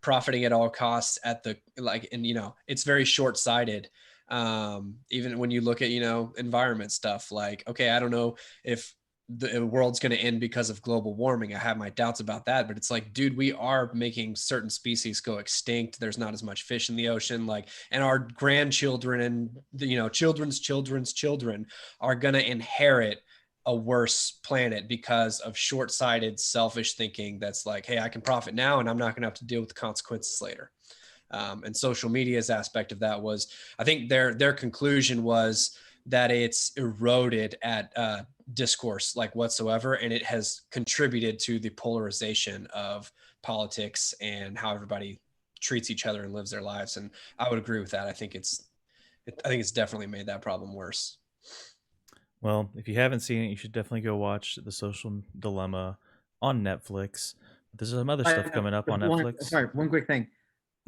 profiting at all costs it's very short-sighted. Even when you look at, environment stuff, like, okay, I don't know if the world's going to end because of global warming. I have my doubts about that, but it's like, dude, we are making certain species go extinct. There's not as much fish in the ocean, and our grandchildren and children's children are going to inherit a worse planet because of short-sighted, selfish thinking. That's like, hey, I can profit now and I'm not going to have to deal with the consequences later. And social media's aspect of that was, I think their conclusion was that it's eroded at discourse whatsoever, and it has contributed to the polarization of politics and how everybody treats each other and lives their lives. And I would agree with that. I think it's definitely made that problem worse. Well, if you haven't seen it, you should definitely go watch The Social Dilemma on Netflix. There's some other stuff coming up on Netflix. Sorry, one quick thing.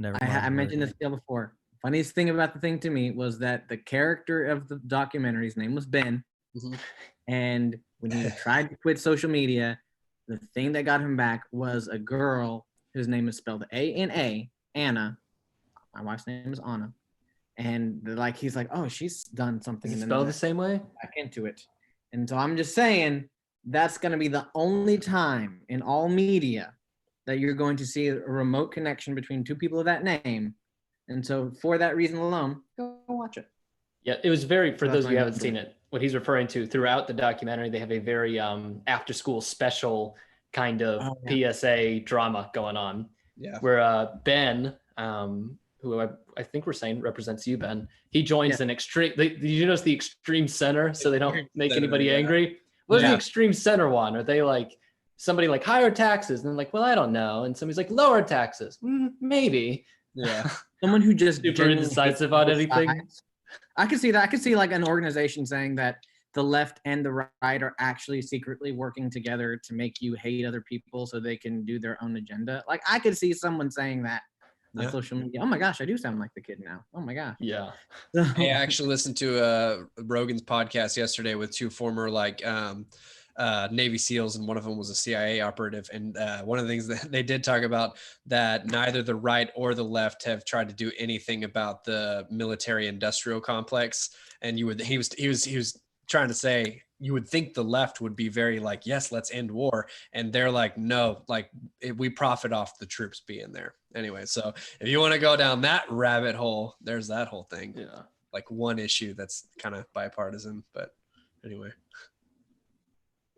I mentioned this before. Funniest thing about the thing to me was that the character of the documentary, his name was Ben. Mm-hmm. And when he tried to quit social media, the thing that got him back was a girl whose name is spelled A-N-A, Anna. My wife's name is Anna. And he's like, oh, she's done something. Is it spelled the same way? Back into it. And so I'm just saying that's going to be the only time in all media that you're going to see a remote connection between two people of that name. And so for that reason alone, go watch it. Yeah, it was very, for those of you who haven't seen it, what he's referring to throughout the documentary, they have a very after school special kind of PSA drama going on. Yeah. Where Ben, who I think we're saying represents you, Ben, he joins an extreme, did you notice the extreme center so they don't make anybody angry? What's the extreme center one? Are they like somebody like higher taxes? And they're like, well, I don't know. And somebody's like lower taxes. Maybe. Yeah. Someone who just super indecisive on anything. I could see that. I could see an organization saying that the left and the right are actually secretly working together to make you hate other people so they can do their own agenda. I could see someone saying that on social media. Oh my gosh, I do sound like the kid now. Oh my gosh. Yeah. I actually listened to Rogan's podcast yesterday with two former Navy SEALs, and one of them was a CIA operative. And one of the things that they did talk about, that neither the right or the left have tried to do anything about the military industrial complex. And he was trying to say, you would think the left would be very yes, let's end war. And they're like, no, we profit off the troops being there. Anyway, so if you want to go down that rabbit hole, there's that whole thing. Yeah. One issue that's kind of bipartisan, but anyway.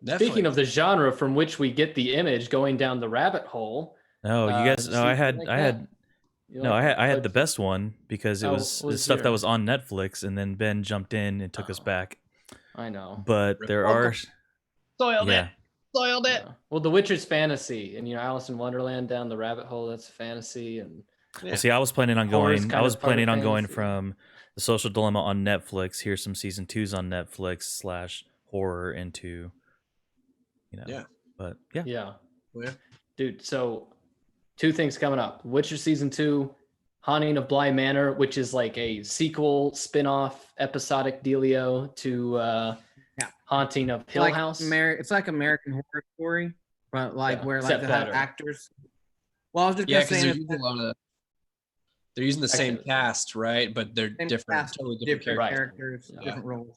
Definitely. Speaking of the genre from which we get the image, going down the rabbit hole. No, you guys. No, I had the best one because it was the stuff that was on Netflix, and then Ben jumped in and took us back. I know, but there are soiled it. Yeah. Well, The Witcher's fantasy, and Alice in Wonderland down the rabbit hole. That's fantasy, and see, I was planning on going. I was planning on going from The Social Dilemma on Netflix. Here's some season 2s on Netflix / horror into. But yeah. Dude, so 2 things coming up. Witcher season 2, Haunting of Bly Manor, which is like a sequel, spin-off, episodic dealio to Haunting of Hill House. It's like American Horror Story, but where they have actors. Well, I was just gonna say they're using the same cast, right? But they're different, totally different characters, different roles.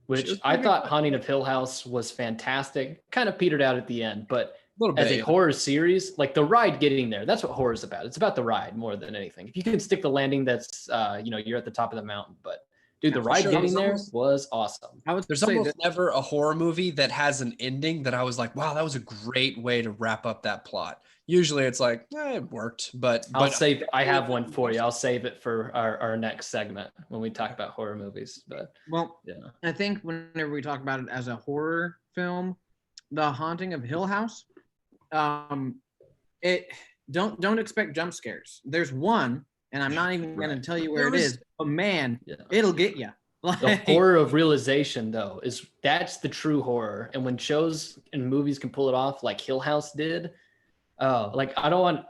which I thought Haunting of Hill House was fantastic. Kind of petered out at the end, but Bit, as a horror series, like the ride getting there, that's what horror is about. It's about the ride more than anything. If you can stick the landing, that's you're at the top of the mountain. But dude, the ride getting there was awesome. There's almost never a horror movie that has an ending that I was like, wow, that was a great way to wrap up that plot. Usually it's like, it worked, but I have one for you. I'll save it for our next segment when we talk about horror movies. But I think whenever we talk about it as a horror film, The Haunting of Hill House, it don't expect jump scares. There's one, and I'm not even going to tell you where it is, but man, it'll get you. The horror of realization, though, that's the true horror. And when shows and movies can pull it off, like Hill House did, I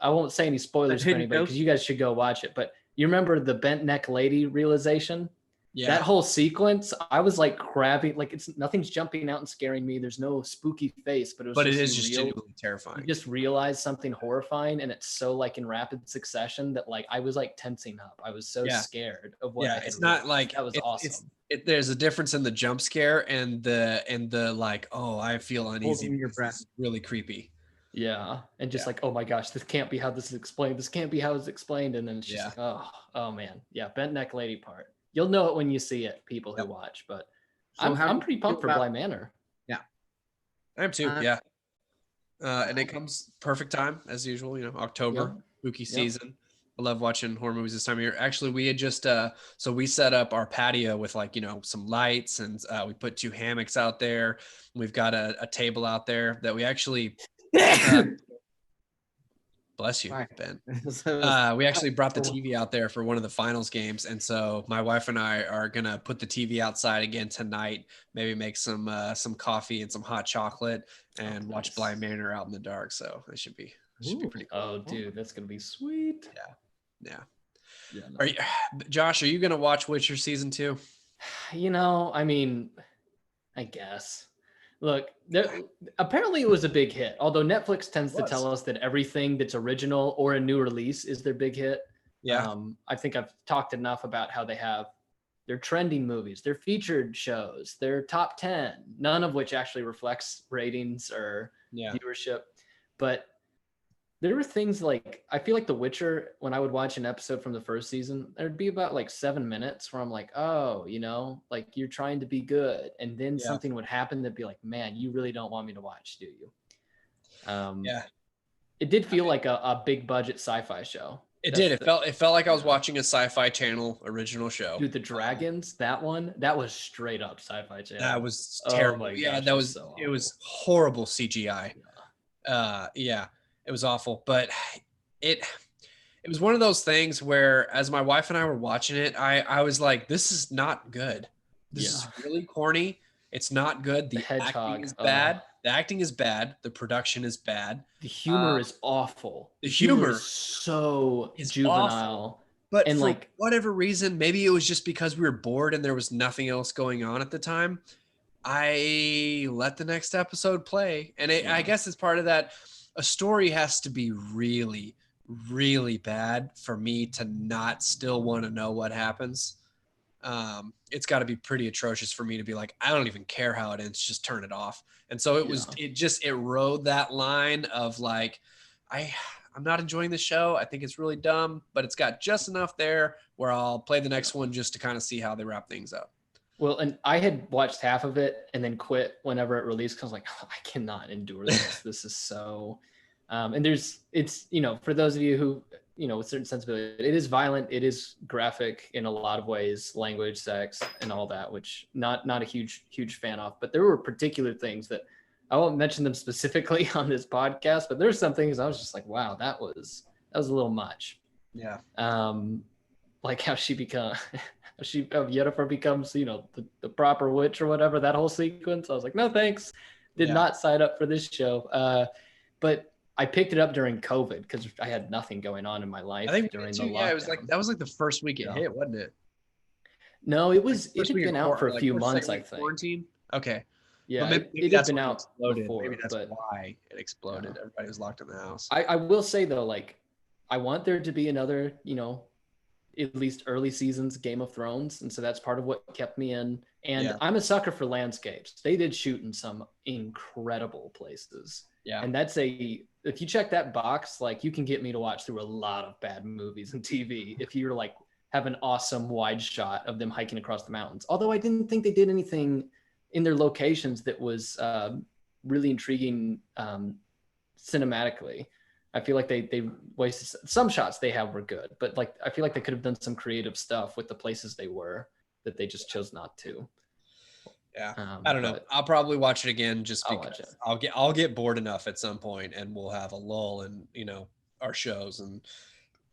won't say any spoilers for anybody because you guys should go watch it. But you remember the bent neck lady realization? Yeah. That whole sequence, I was like grabbing, like nothing's jumping out and scaring me. There's no spooky face, but it is just genuinely terrifying. You just realize something horrifying, and it's so like in rapid succession that like I was like tensing up. I was so scared of what. Yeah, it's not like that was awesome. There's a difference in the jump scare and the like. Oh, I feel uneasy. Holding your breath. Really creepy. Yeah, and just like, oh my gosh, this can't be how this is explained. This can't be how it's explained, and then it's just like, oh man, bent neck lady part. You'll know it when you see it, people who watch. But so I'm pretty pumped for Bly Manor. Yeah, I am too. And it comes perfect time as usual. October, spooky season. I love watching horror movies this time of year. Actually, we had just so we set up our patio with some lights, and we put 2 hammocks out there. We've got a table out there that we actually. Bless you, Ben. We actually brought the TV out there for one of the finals games. And so my wife and I are going to put the TV outside again tonight, maybe make some coffee and some hot chocolate and watch Bly Manor out in the dark. So it should be pretty cool. Oh, dude, that's going to be sweet. Yeah. No. Josh, are you going to watch Witcher season 2? I mean, I guess. Look, apparently it was a big hit, although Netflix tends to tell us that everything that's original or a new release is their big hit. Yeah. I think I've talked enough about how they have their trending movies, their featured shows, their top 10, none of which actually reflects ratings or viewership. But there were things like, I feel like The Witcher, when I would watch an episode from the first season, there'd be about like 7 minutes where I'm like, oh, like you're trying to be good. And then something would happen that'd be like, man, you really don't want me to watch, do you? It did feel like a big budget sci-fi show. It did. It felt like I was watching a Sci-Fi Channel original show. Dude, the dragons, that was straight up Sci-Fi Channel. That was terrible. That was, it was horrible CGI. It was awful, but it was one of those things where as my wife and I were watching it, I was like, this is not good. This is really corny. It's not good. The acting is bad. The acting is bad. The production is bad. The humor is awful. The humor is so juvenile. Awful. But for whatever reason, maybe it was just because we were bored and there was nothing else going on at the time. I let the next episode play. And I guess it's part of that. A story has to be really, really bad for me to not still want to know what happens. It's got to be pretty atrocious for me to be like, I don't even care how it ends, just turn it off. And so it rode that line of like, I'm not enjoying the show. I think it's really dumb, but it's got just enough there where I'll play the next one just to kind of see how they wrap things up. Well, and I had watched half of it and then quit whenever it released because I was like, I cannot endure this. This is so, and it's, for those of you who, with certain sensibility, it is violent. It is graphic in a lot of ways, language, sex, and all that, which not a huge fan of. But there were particular things that I won't mention them specifically on this podcast, but there's some things I was just like, wow, that was a little much. Yeah. Like how Yennefer becomes, the proper witch or whatever, that whole sequence. I was like, no, thanks. Did not sign up for this show. But I picked it up during COVID because I had nothing going on in my life during the lockdown. Yeah, it was that was like the first week it hit, wasn't it? No, it had been out for a few months, I think. Quarantine? Okay. Yeah, it had been out before. Maybe that's why it exploded. Everybody was locked in the house. I will say though, like, I want there to be another, at least early seasons Game of Thrones, and so that's part of what kept me in. And Yeah. I'm a sucker for landscapes. They did shoot in some incredible places. Yeah. And if you check that box, like, you can get me to watch through a lot of bad movies and TV if you're like have an awesome wide shot of them hiking across the mountains. Although I didn't think they did anything in their locations that was really intriguing cinematically. I feel like they wasted some shots they have were good, but like I feel like they could have done some creative stuff with the places they were that they just chose not to. Yeah, I don't know. I'll probably watch it again just I'll because watch it. I'll get bored enough at some point, and we'll have a lull in our shows, and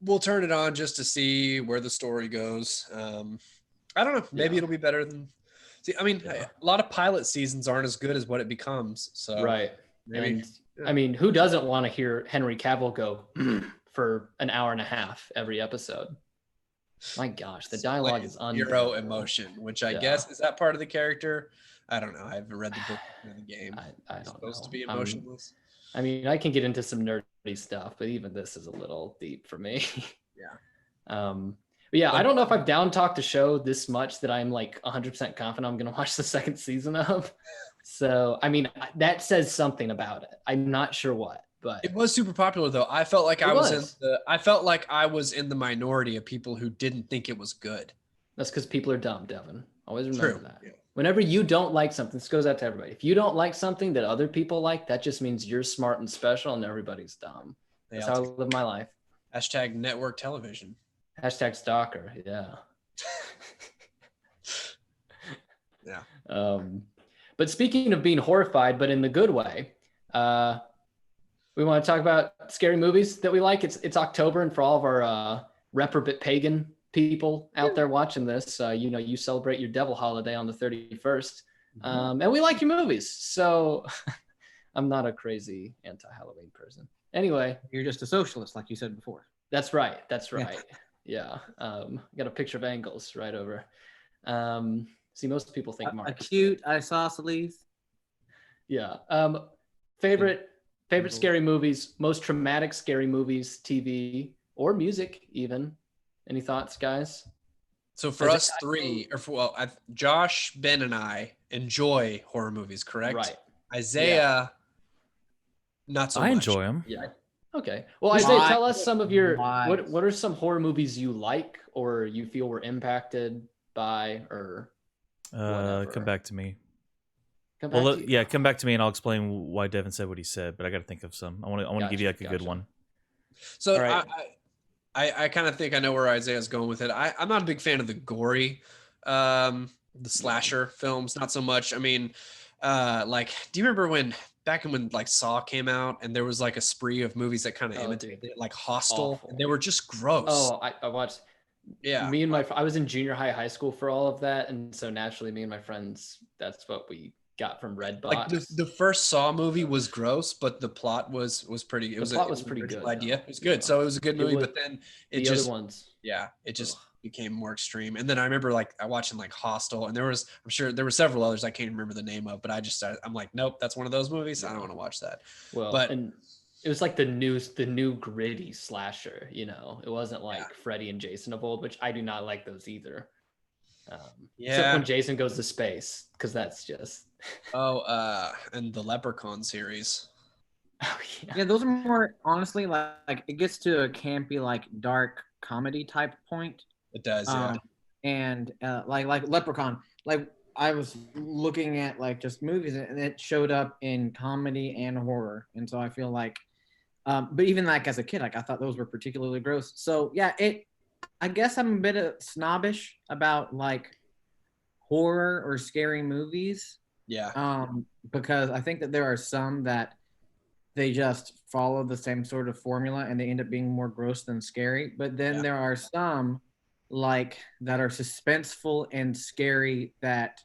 we'll turn it on just to see where the story goes. I don't know. Maybe it'll be better than. See, I mean, a lot of pilot seasons aren't as good as what it becomes. So right. Maybe. And I mean, who doesn't want to hear Henry Cavill go for an hour and a half every episode? My gosh, the dialogue is zero emotion, which I guess is that part of the character. I don't know. I haven't read the book or the game. I don't supposed know. to be emotionless. I mean, I can get into some nerdy stuff, but even this is a little deep for me. Yeah. But yeah, I don't know if I've down talked the show this much that I'm like 100% confident I'm going to watch the second season of. So, I mean, that says something about it. I'm not sure what, but it was super popular though. I felt like I was in the minority of people who didn't think it was good. That's because people are dumb, Devin. Always remember that. Yeah. Whenever you don't like something, this goes out to everybody. If you don't like something that other people like, that just means you're smart and special and everybody's dumb. That's how I live my life. Hashtag network television. Hashtag stalker. Yeah. Yeah. But speaking of being horrified, but in the good way, we want to talk about scary movies that we like. It's October, and for all of our reprobate pagan people out there watching this, you celebrate your devil holiday on the 31st, and we like your movies. So I'm not a crazy anti-Halloween person. Anyway, you're just a socialist, like you said before. That's right. Yeah. Got a picture of Angles right over. See, most people think Marx. A cute isosceles. Yeah. Favorite scary movies, most traumatic scary movies, TV or music even. Any thoughts, guys? So for us three, Josh, Ben, and I enjoy horror movies, correct? Right. Isaiah, not so much. I enjoy them. Yeah. Okay. Well, Isaiah, tell us some of your what are some horror movies you like or you feel were impacted by or whatever. Come back to me. Come back to me, and I'll explain why Devin said what he said. But I got to think of some. I want to give you like a good one. So right. I kind of think I know where Isaiah's going with it. I'm not a big fan of the gory, the slasher films. Not so much. I mean, do you remember back when like Saw came out and there was like a spree of movies that kind of imitated it, like Hostel? And they were just gross. Oh, I watched. Yeah. I was in junior high school for all of that, and so naturally, me and my friends, that's what we got from Redbox. Like the first Saw movie was gross, but the plot was pretty. It was pretty good. Idea. It was good, so it was a good movie. But then it just other ones. Yeah, it just became more extreme. And then I remember like I watching like Hostel, and I'm sure there were several others I can't remember the name of, but I'm like, nope, that's one of those movies. I don't want to watch that. Well, and it was like the new gritty slasher. It wasn't like Freddy and Jason of old, which I do not like those either. Except when Jason goes to space, because that's just and the Leprechaun series. Yeah, those are more honestly like it gets to a campy, like dark comedy type point. It does, yeah. And like Leprechaun, like I was looking at like just movies, and it showed up in comedy and horror, and so I feel like, but even like as a kid, like I thought those were particularly gross. So yeah, I guess I'm a bit snobbish about like horror or scary movies. Yeah. Because I think that there are some that they just follow the same sort of formula and they end up being more gross than scary. But then there are some like that are suspenseful and scary that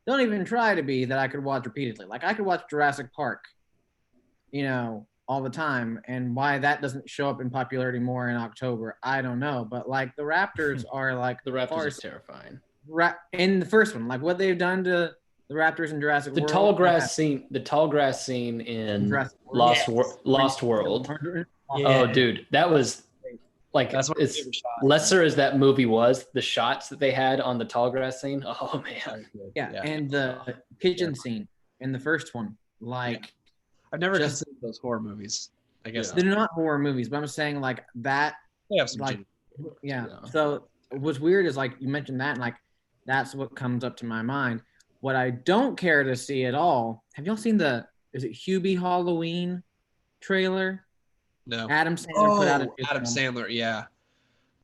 don't even try to be, that I could watch repeatedly. Like I could watch Jurassic Park, all the time, and why that doesn't show up in popularity more in October, I don't know. But like the Raptors are like the Raptors are terrifying. In the first one, like what they've done to the Raptors in Jurassic World. The tall grass scene in Lost World. Yeah. Oh, dude, that was like That's what it's lesser as that movie was. The shots that they had on the tall grass scene. Oh man. Yeah, and the kitchen scene in the first one, like I've never considered those horror movies. I guess they're not horror movies, but I'm saying like that. They have some like, So what's weird is like you mentioned that, and like that's what comes up to my mind. What I don't care to see at all. Have y'all seen is it Hubie Halloween trailer? No. Adam Sandler put out Adam Sandler, yeah.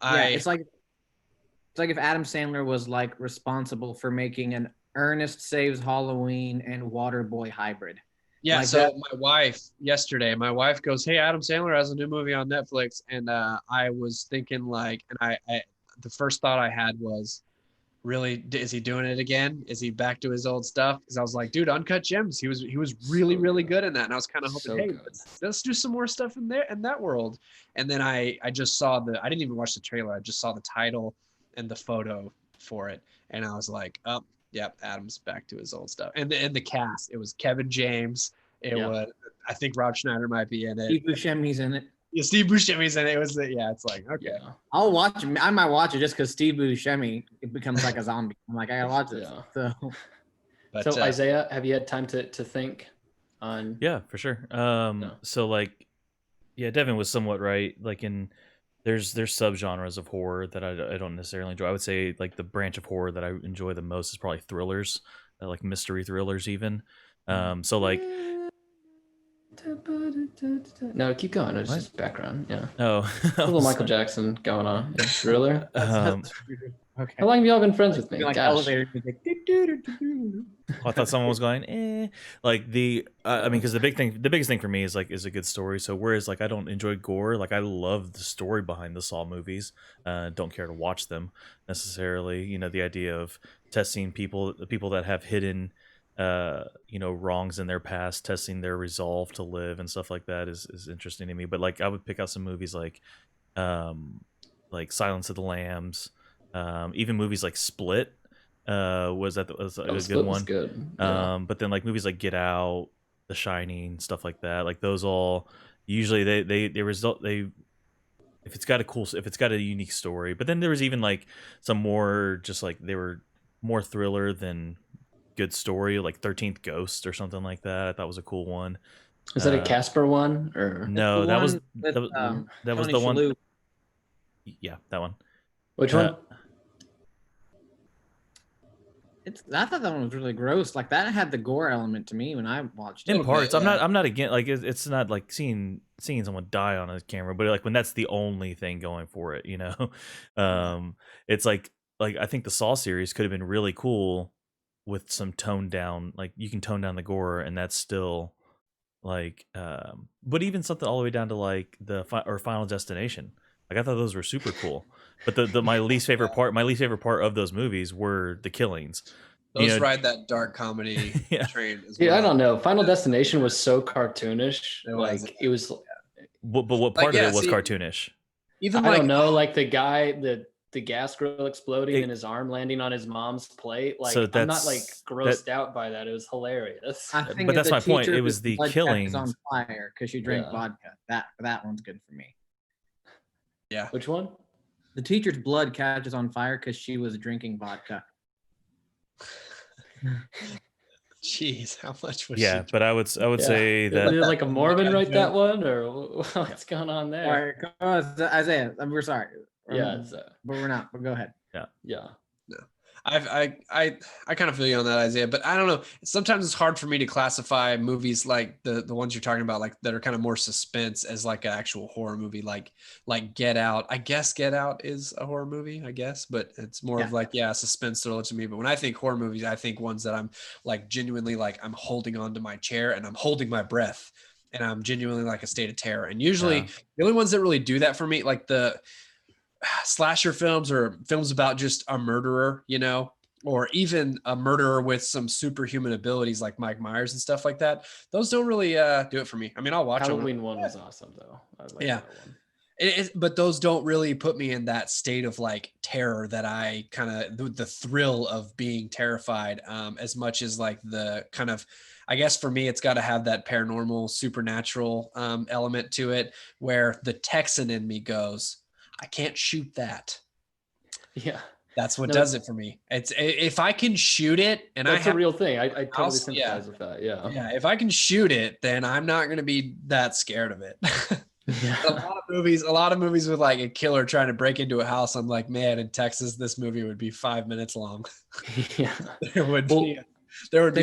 It's like if Adam Sandler was like responsible for making an Ernest Saves Halloween and Waterboy hybrid. Yeah, like so my wife goes, "Hey, Adam Sandler has a new movie on Netflix," and I was thinking like, and I the first thought I had was, really, is he doing it again? Is he back to his old stuff? Because I was like, dude, Uncut Gems, he was really really good in that, and I was kind of hoping, hey, let's do some more stuff in that world. And then I just saw I didn't even watch the trailer. I just saw the title and the photo for it, and I was like, oh. Yep, Adam's back to his old stuff. And the cast, it was Kevin James. It was, I think Rob Schneider might be in it. Steve Buscemi's in it. Yeah, Steve Buscemi's in it. It was, it's like, okay. Yeah. I'll watch it. I might watch it just because Steve Buscemi becomes like a zombie. I'm like, I gotta watch it. Yeah. So, so Isaiah, have you had time to think on? Yeah, for sure. So like, yeah, Devin was somewhat right. Like there's subgenres of horror that I don't necessarily enjoy. I would say like the branch of horror that I enjoy the most is probably thrillers, like mystery thrillers even. So like, no, keep going. It's just background. Yeah. Oh, a little Michael Jackson going on. Yeah, thriller. Okay. How long have y'all been friends with me? Like elevator music. I thought someone was going, like I mean, because the biggest thing for me is a good story. So whereas like I don't enjoy gore, like I love the story behind the Saw movies. Don't care to watch them necessarily. You know, the idea of testing the people that have hidden, wrongs in their past, testing their resolve to live and stuff like that is interesting to me. But like I would pick out some movies like Silence of the Lambs. Even movies like Split was a good one. Good. Yeah. But then like movies like Get Out, The Shining, stuff like that. Like those all usually they if it's got a unique story. But then there was even like some more just like they were more thriller than good story, like 13th Ghost or something like that. I thought was a cool one. Is that a Casper one or no? That was with, that was the Shalhoub. one. Yeah, that one. Which one? I thought that one was really gross. Like that had the gore element to me when I watched it. In parts, I'm not against like it's not like seeing someone die on a camera, but like when that's the only thing going for it, it's like I think the Saw series could have been really cool with some toned down, like you can tone down the gore and that's still like, but even something all the way down to like Final Destination. Like I thought those were super cool, but my least favorite part of those movies were the killings. Those ride that dark comedy train as well. Yeah, I don't know. Final Destination was so cartoonish. It was. But what part of it was cartoonish? Even I don't know, like the guy, the gas grill exploding and his arm landing on his mom's plate. Like so I'm not like grossed out by that. It was hilarious. But that's my point. It was the killing on fire because you drink vodka. That one's good for me. Yeah. Which one? The teacher's blood catches on fire because she was drinking vodka. Jeez, how much was she? But I would say that did like a Mormon write that one, or what's going on there? All right, come on, Isaiah. We're sorry. Yeah, but we're not. But go ahead. Yeah. No. I kind of feel you on that, Isaiah, but I don't know. Sometimes it's hard for me to classify movies like the ones you're talking about, like that are kind of more suspense as like an actual horror movie, like Get Out. I guess Get Out is a horror movie, I guess, but it's more of like, suspense thriller to me. But when I think horror movies, I think ones that I'm like genuinely like I'm holding onto my chair and I'm holding my breath and I'm genuinely like a state of terror. And usually the only ones that really do that for me, like the slasher films or films about just a murderer, or even a murderer with some superhuman abilities like Mike Myers and stuff like that. Those don't really do it for me. I mean, I'll watch Halloween one was awesome though. I like that one. But those don't really put me in that state of like terror that I kind of the thrill of being terrified as much as like the kind of, I guess for me, it's got to have that paranormal, supernatural element to it where the Texan in me goes, I can't shoot that. Yeah. That's what does it for me. It's if I can shoot it, and that's a real thing. I totally sympathize yeah. with that. Yeah. Yeah. If I can shoot it, then I'm not going to be that scared of it. Yeah. A lot of movies with like a killer trying to break into a house. I'm like, man, in Texas, this movie would be 5 minutes long. Yeah. There would be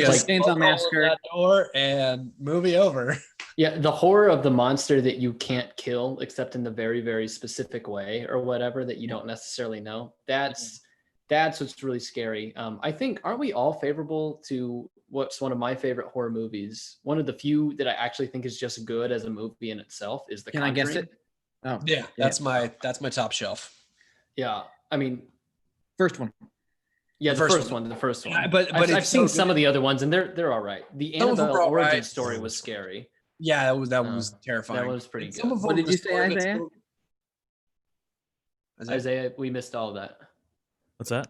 a Chainsaw Massacre that door and movie over. Yeah, the horror of the monster that you can't kill except in the very, very specific way or whatever that you don't necessarily know. That's what's really scary. I think, aren't we all favorable to what's one of my favorite horror movies? One of the few that I actually think is just good as a movie in itself is The Conjuring. Can I guess it? Oh, yeah, that's my top shelf. Yeah, I mean, first one. Yeah, the first one. Yeah, but I've seen some of the other ones, and they're all right. The Annabelle origin story was scary. Yeah, that was terrifying. That was pretty good. What did you say, Isaiah? Isaiah, we missed all of that. What's that?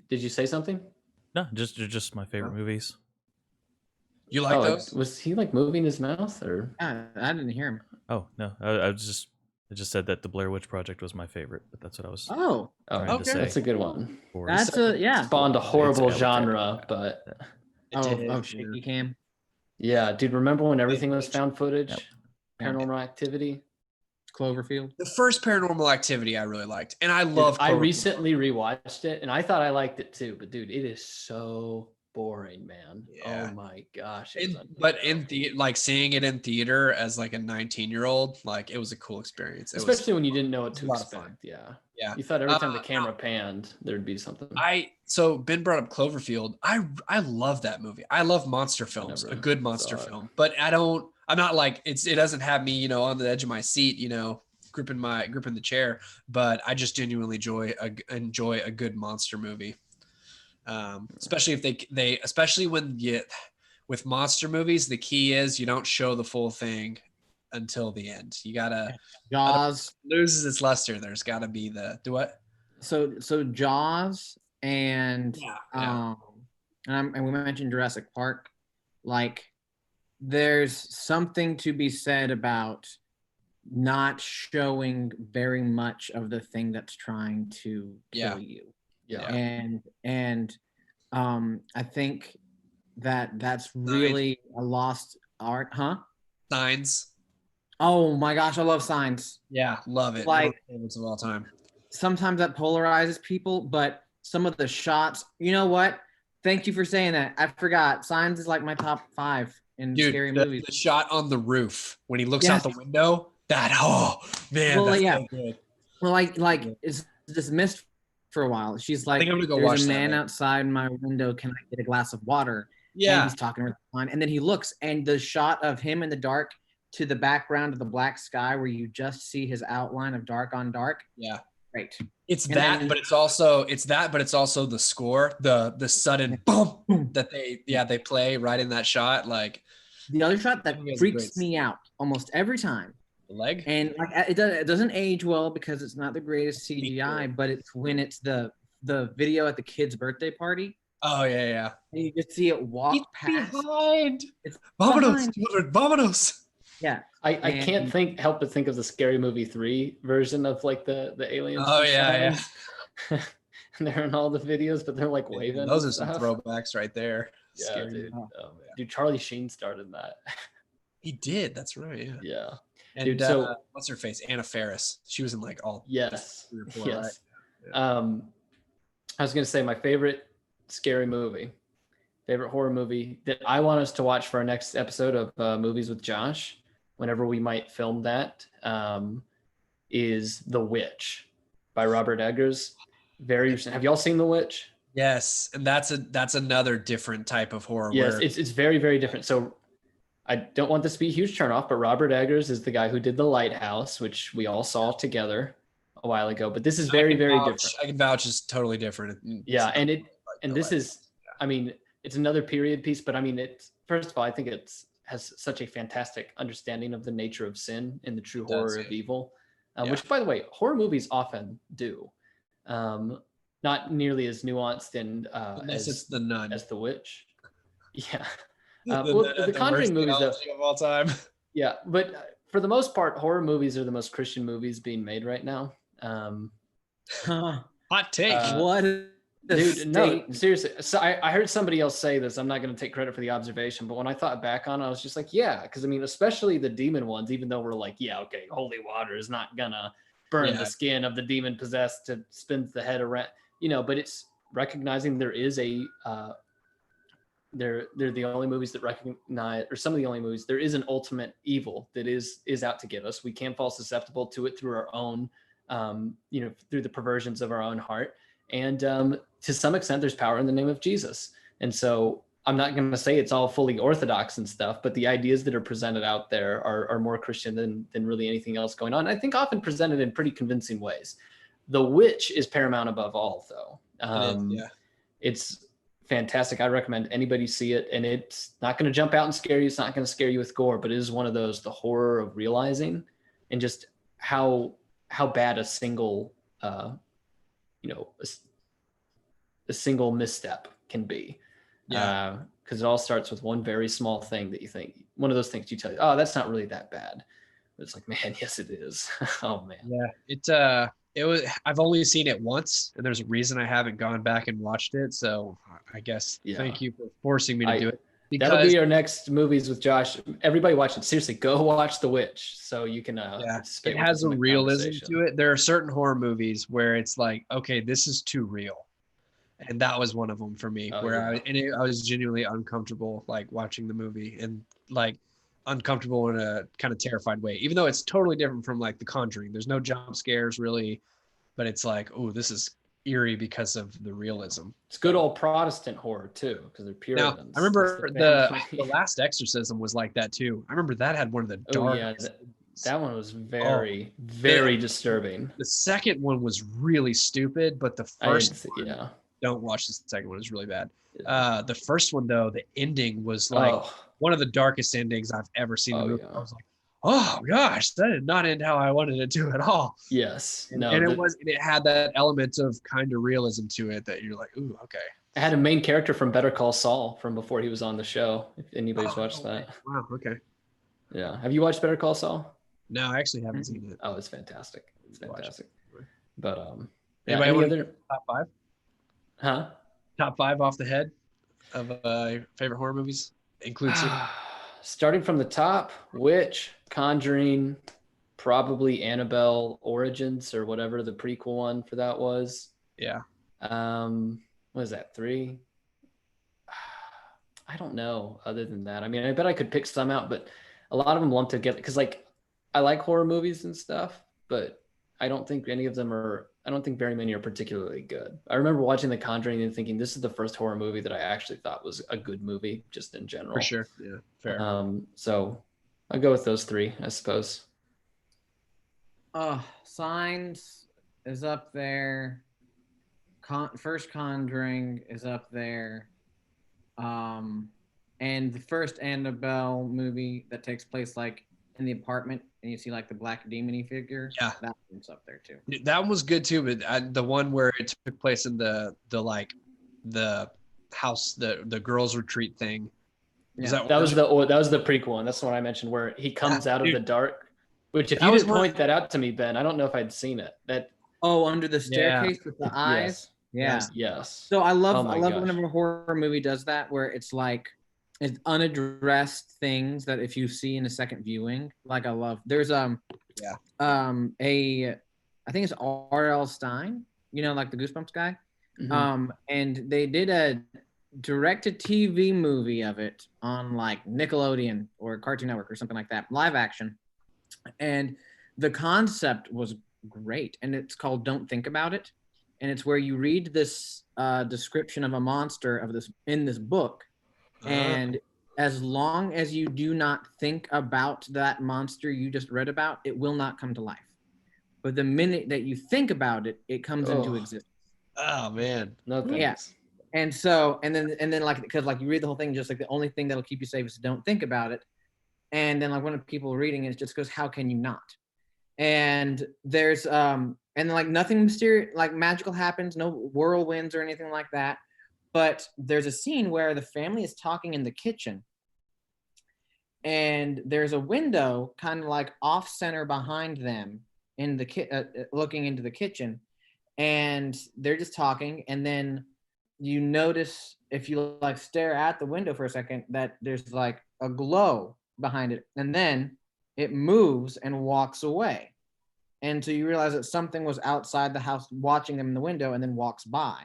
Did you say something? No, just my favorite movies. You like those? Was he like moving his mouth or? I didn't hear him. Oh no, I just said that the Blair Witch Project was my favorite, but that's what I was. Okay, that's a good one. That's spawned a horrible genre, but shaky cam. Yeah, dude, remember when everything was found footage? Yep. Paranormal Activity, Cloverfield. The first Paranormal Activity I really liked, and I love. I recently rewatched it, and I thought I liked it too. But dude, it is so boring, man. Yeah. Oh my gosh! Seeing it in theater as like a 19-year-old, like it was a cool experience. Especially when you didn't know what to expect. Yeah. You thought every time the camera panned, there'd be something. So Ben brought up Cloverfield. I love that movie. I love monster films, a good monster film. But I'm not like it doesn't have me, on the edge of my seat, gripping the chair. But I just genuinely enjoy a good monster movie. Especially if especially when with monster movies, the key is you don't show the full thing until the end. You gotta Jaws loses its luster. There's gotta be do what? So Jaws and and we mentioned Jurassic Park. Like, there's something to be said about not showing very much of the thing that's trying to kill you. Yeah. And I think that's really a lost art, huh? Signs. Oh my gosh, I love Signs. Yeah, love it. Like, favorites of all time. Sometimes that polarizes people, but some of the shots, you know what? Thank you for saying that. I forgot. Signs is like my top 5 in scary movies. The shot on the roof when he looks out the window. So good. Well, like it's dismissed for a while. She's like, there's a man outside my window. Can I get a glass of water? Yeah. And he's talking to her, and then he looks, and the shot of him in the dark to the background of the black sky where you just see his outline of dark on dark. Yeah. Great. But it's also the score, the sudden boom that they play right in that shot. Like the other shot that freaks me out almost every time. The leg. And like it doesn't age well because it's not the greatest CGI, but it's when it's the video at the kid's birthday party. Oh yeah. And you just see it walk past. Behind. It's Vamonos. Yeah. I can't help but think of the Scary Movie 3 version of like the aliens. Oh yeah. And they're in all the videos, but they're like waving. Those are some throwbacks right there. Yeah, Scary. Dude. Dude, Charlie Sheen started that. He did. That's right. Yeah. And dude, so what's her face? Anna Faris. She was in like all. Yes. 3 or 4, yes. Right? Yeah. I was gonna say my favorite scary movie, favorite horror movie that I want us to watch for our next episode of Movies with Josh, whenever we might film that, is The Witch by Robert Eggers. Very recent. Have y'all seen The Witch? Yes, and that's another different type of horror. Yes, it's very, very different. So I don't want this to be a huge turnoff, but Robert Eggers is the guy who did The Lighthouse, which we all saw together a while ago. But this is very, very different. I can vouch it's totally different. Yeah, I mean, it's another period piece, but I mean, first of all, I think has such a fantastic understanding of the nature of sin and the true horror of evil, which, by the way, horror movies often do. Not nearly as nuanced and as The Nun, as The Witch. Yeah. The Conjuring movies, though, of all time. Yeah, but for the most part, horror movies are the most Christian movies being made right now. Hot take. What? Dude, no, seriously. So I heard somebody else say this. I'm not going to take credit for the observation, but when I thought back on it, I was just like, yeah, because I mean, especially the demon ones, even though we're like, yeah, okay, holy water is not gonna burn the skin of the demon possessed to spins the head around, but it's recognizing there is a they're the only movies that recognize, or some of the only movies, there is an ultimate evil that is out to get us. We can fall susceptible to it through our own through the perversions of our own heart. And to some extent, there's power in the name of Jesus. And so I'm not going to say it's all fully orthodox and stuff, but the ideas that are presented out there are more Christian than really anything else going on. I think often presented in pretty convincing ways. The Witch is paramount above all, though. It's fantastic. I recommend anybody see it. And it's not going to jump out and scare you. It's not going to scare you with gore, but it is one of those, the horror of realizing and just how bad a single a single misstep can be. Because it all starts with one very small thing that you think, one of those things you tell you, oh, that's not really that bad. But it's like, man, yes, it is. Oh man. Yeah. It was, I've only seen it once, and there's a reason I haven't gone back and watched it. So I guess thank you for forcing me to do it. Because that'll be our next movies with Josh. Everybody watch it. Seriously, go watch The Witch so you can it has a realism to it. There are certain horror movies where it's like, okay, this is too real. And that was one of them for me, I was genuinely uncomfortable like watching the movie, and like uncomfortable in a kind of terrified way, even though it's totally different from like The Conjuring. There's no jump scares really, but it's like, oh, this is eerie because of the realism. It's good old Protestant horror too, because they're Puritans. Now, I remember the Last Exorcism was like that too. I remember that had one of the darkest. That one was very, very disturbing. The second one was really stupid, but the first one, don't watch the second one. It's really bad. The first one though, the ending was like one of the darkest endings I've ever seen in a movie. I was like, oh gosh, that did not end how I wanted it to at all. Yes. And it had that element of kind of realism to it that you're like, ooh, okay. It had a main character from Better Call Saul from before he was on the show. If anybody's watched that. Wow. Okay. Yeah. Have you watched Better Call Saul? No, I actually haven't seen it. Oh, it's fantastic. It's fantastic. But anybody want to top 5? Huh? Top 5 off the head of favorite horror movies includes starting from the top, Witch, Conjuring, probably Annabelle Origins or whatever the prequel one for that was. Yeah. What is that, 3? I don't know. Other than that, I mean, I bet I could pick some out, but a lot of them lump together because, like, I like horror movies and stuff, but I don't think any of them are. I don't think very many are particularly good. I remember watching The Conjuring and thinking this is the first horror movie that I actually thought was a good movie, just in general. For sure. Yeah. Fair. So I'll go with those 3, I suppose. Signs is up there. First Conjuring is up there. And the first Annabelle movie that takes place like in the apartment and you see like the black demon-y figure. Yeah. That one's up there too. That one was good too, but the one where it took place in the house, the girls' retreat thing. That was the prequel one. That's the one I mentioned where he comes out of the dark. Which if you didn't point that out to me, Ben, I don't know if I'd seen it. Under the staircase with the eyes. Yes. So I love whenever a horror movie does that, where it's like it's unaddressed things that if you see in a second viewing, like I love. There's I think it's R.L. Stine, like the Goosebumps guy. Mm-hmm. And they did a direct-to-TV movie of it on like Nickelodeon or Cartoon Network or something like that, live action. And the concept was great, and it's called Don't Think About It. And it's where you read this description of a monster in this book, and as long as you do not think about that monster you just read about, it will not come to life. But the minute that you think about it, it comes into existence. Oh man, no thanks. Yeah. And so, and then like, because like you read the whole thing, just like the only thing that'll keep you safe is don't think about it. And then like when people are reading it, it just goes, how can you not? And there's and like nothing mysterious, like magical happens, no whirlwinds or anything like that. But there's a scene where the family is talking in the kitchen, and there's a window kind of like off center behind them in the looking into the kitchen, and they're just talking, and then you notice, if you like stare at the window for a second, that there's like a glow behind it, and then it moves and walks away. And so you realize that something was outside the house watching them in the window and then walks by.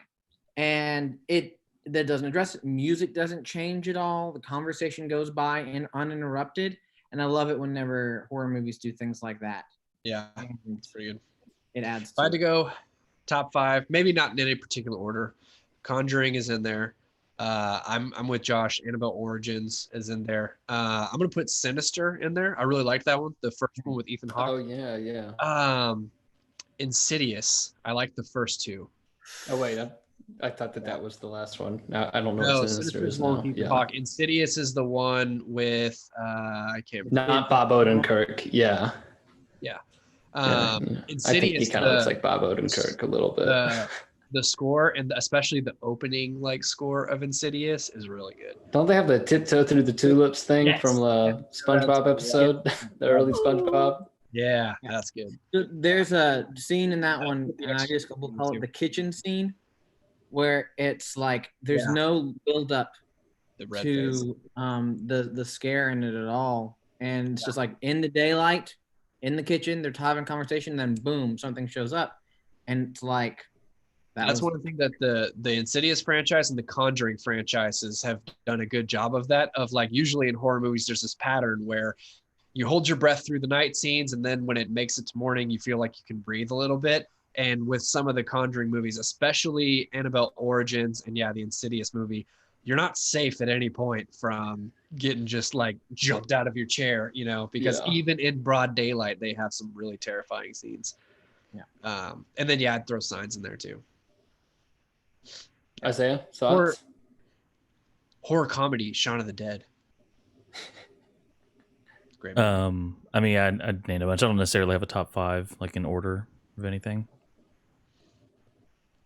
And that doesn't address it. Music doesn't change at all. The conversation goes by uninterrupted. And I love it whenever horror movies do things like that. Yeah, it's pretty good. It adds. If I had to go top 5, maybe not in any particular order. Conjuring is in there. I'm with Josh. Annabelle Origins is in there. I'm gonna put Sinister in there. I really liked that one, the first one with Ethan Hawke. Oh yeah. Insidious. I like the first 2. Oh wait, I thought that was the last one. I don't know No, what Sinister is one now. with Ethan Hawke. Insidious is the one with I can't remember. Not Bob Odenkirk. Yeah. Yeah. Insidious. I think he kind of looks like Bob Odenkirk a little bit. The score, and especially the opening like score of Insidious, is really good. Don't they have the tiptoe through the tulips thing from the SpongeBob episode, the early SpongeBob? Yeah, that's good. There's a scene in that one, and I just will call it the kitchen scene, where it's like there's no build up to the scare in it at all, and it's just like in the daylight, in the kitchen, they're having a conversation, then boom, something shows up, and it's like. That's one thing that the Insidious franchise and the Conjuring franchises have done a good job of that. Of like, usually in horror movies, there's this pattern where you hold your breath through the night scenes, and then when it makes it to morning, you feel like you can breathe a little bit. And with some of the Conjuring movies, especially Annabelle Origins and the Insidious movie, you're not safe at any point from getting just like jumped out of your chair, because even in broad daylight, they have some really terrifying scenes. Yeah. And then I'd throw Signs in there too. Isaiah, thoughts? Horror comedy, Shaun of the Dead. Great movie. I mean, I'd name a bunch. I don't necessarily have a top 5 like in order of anything.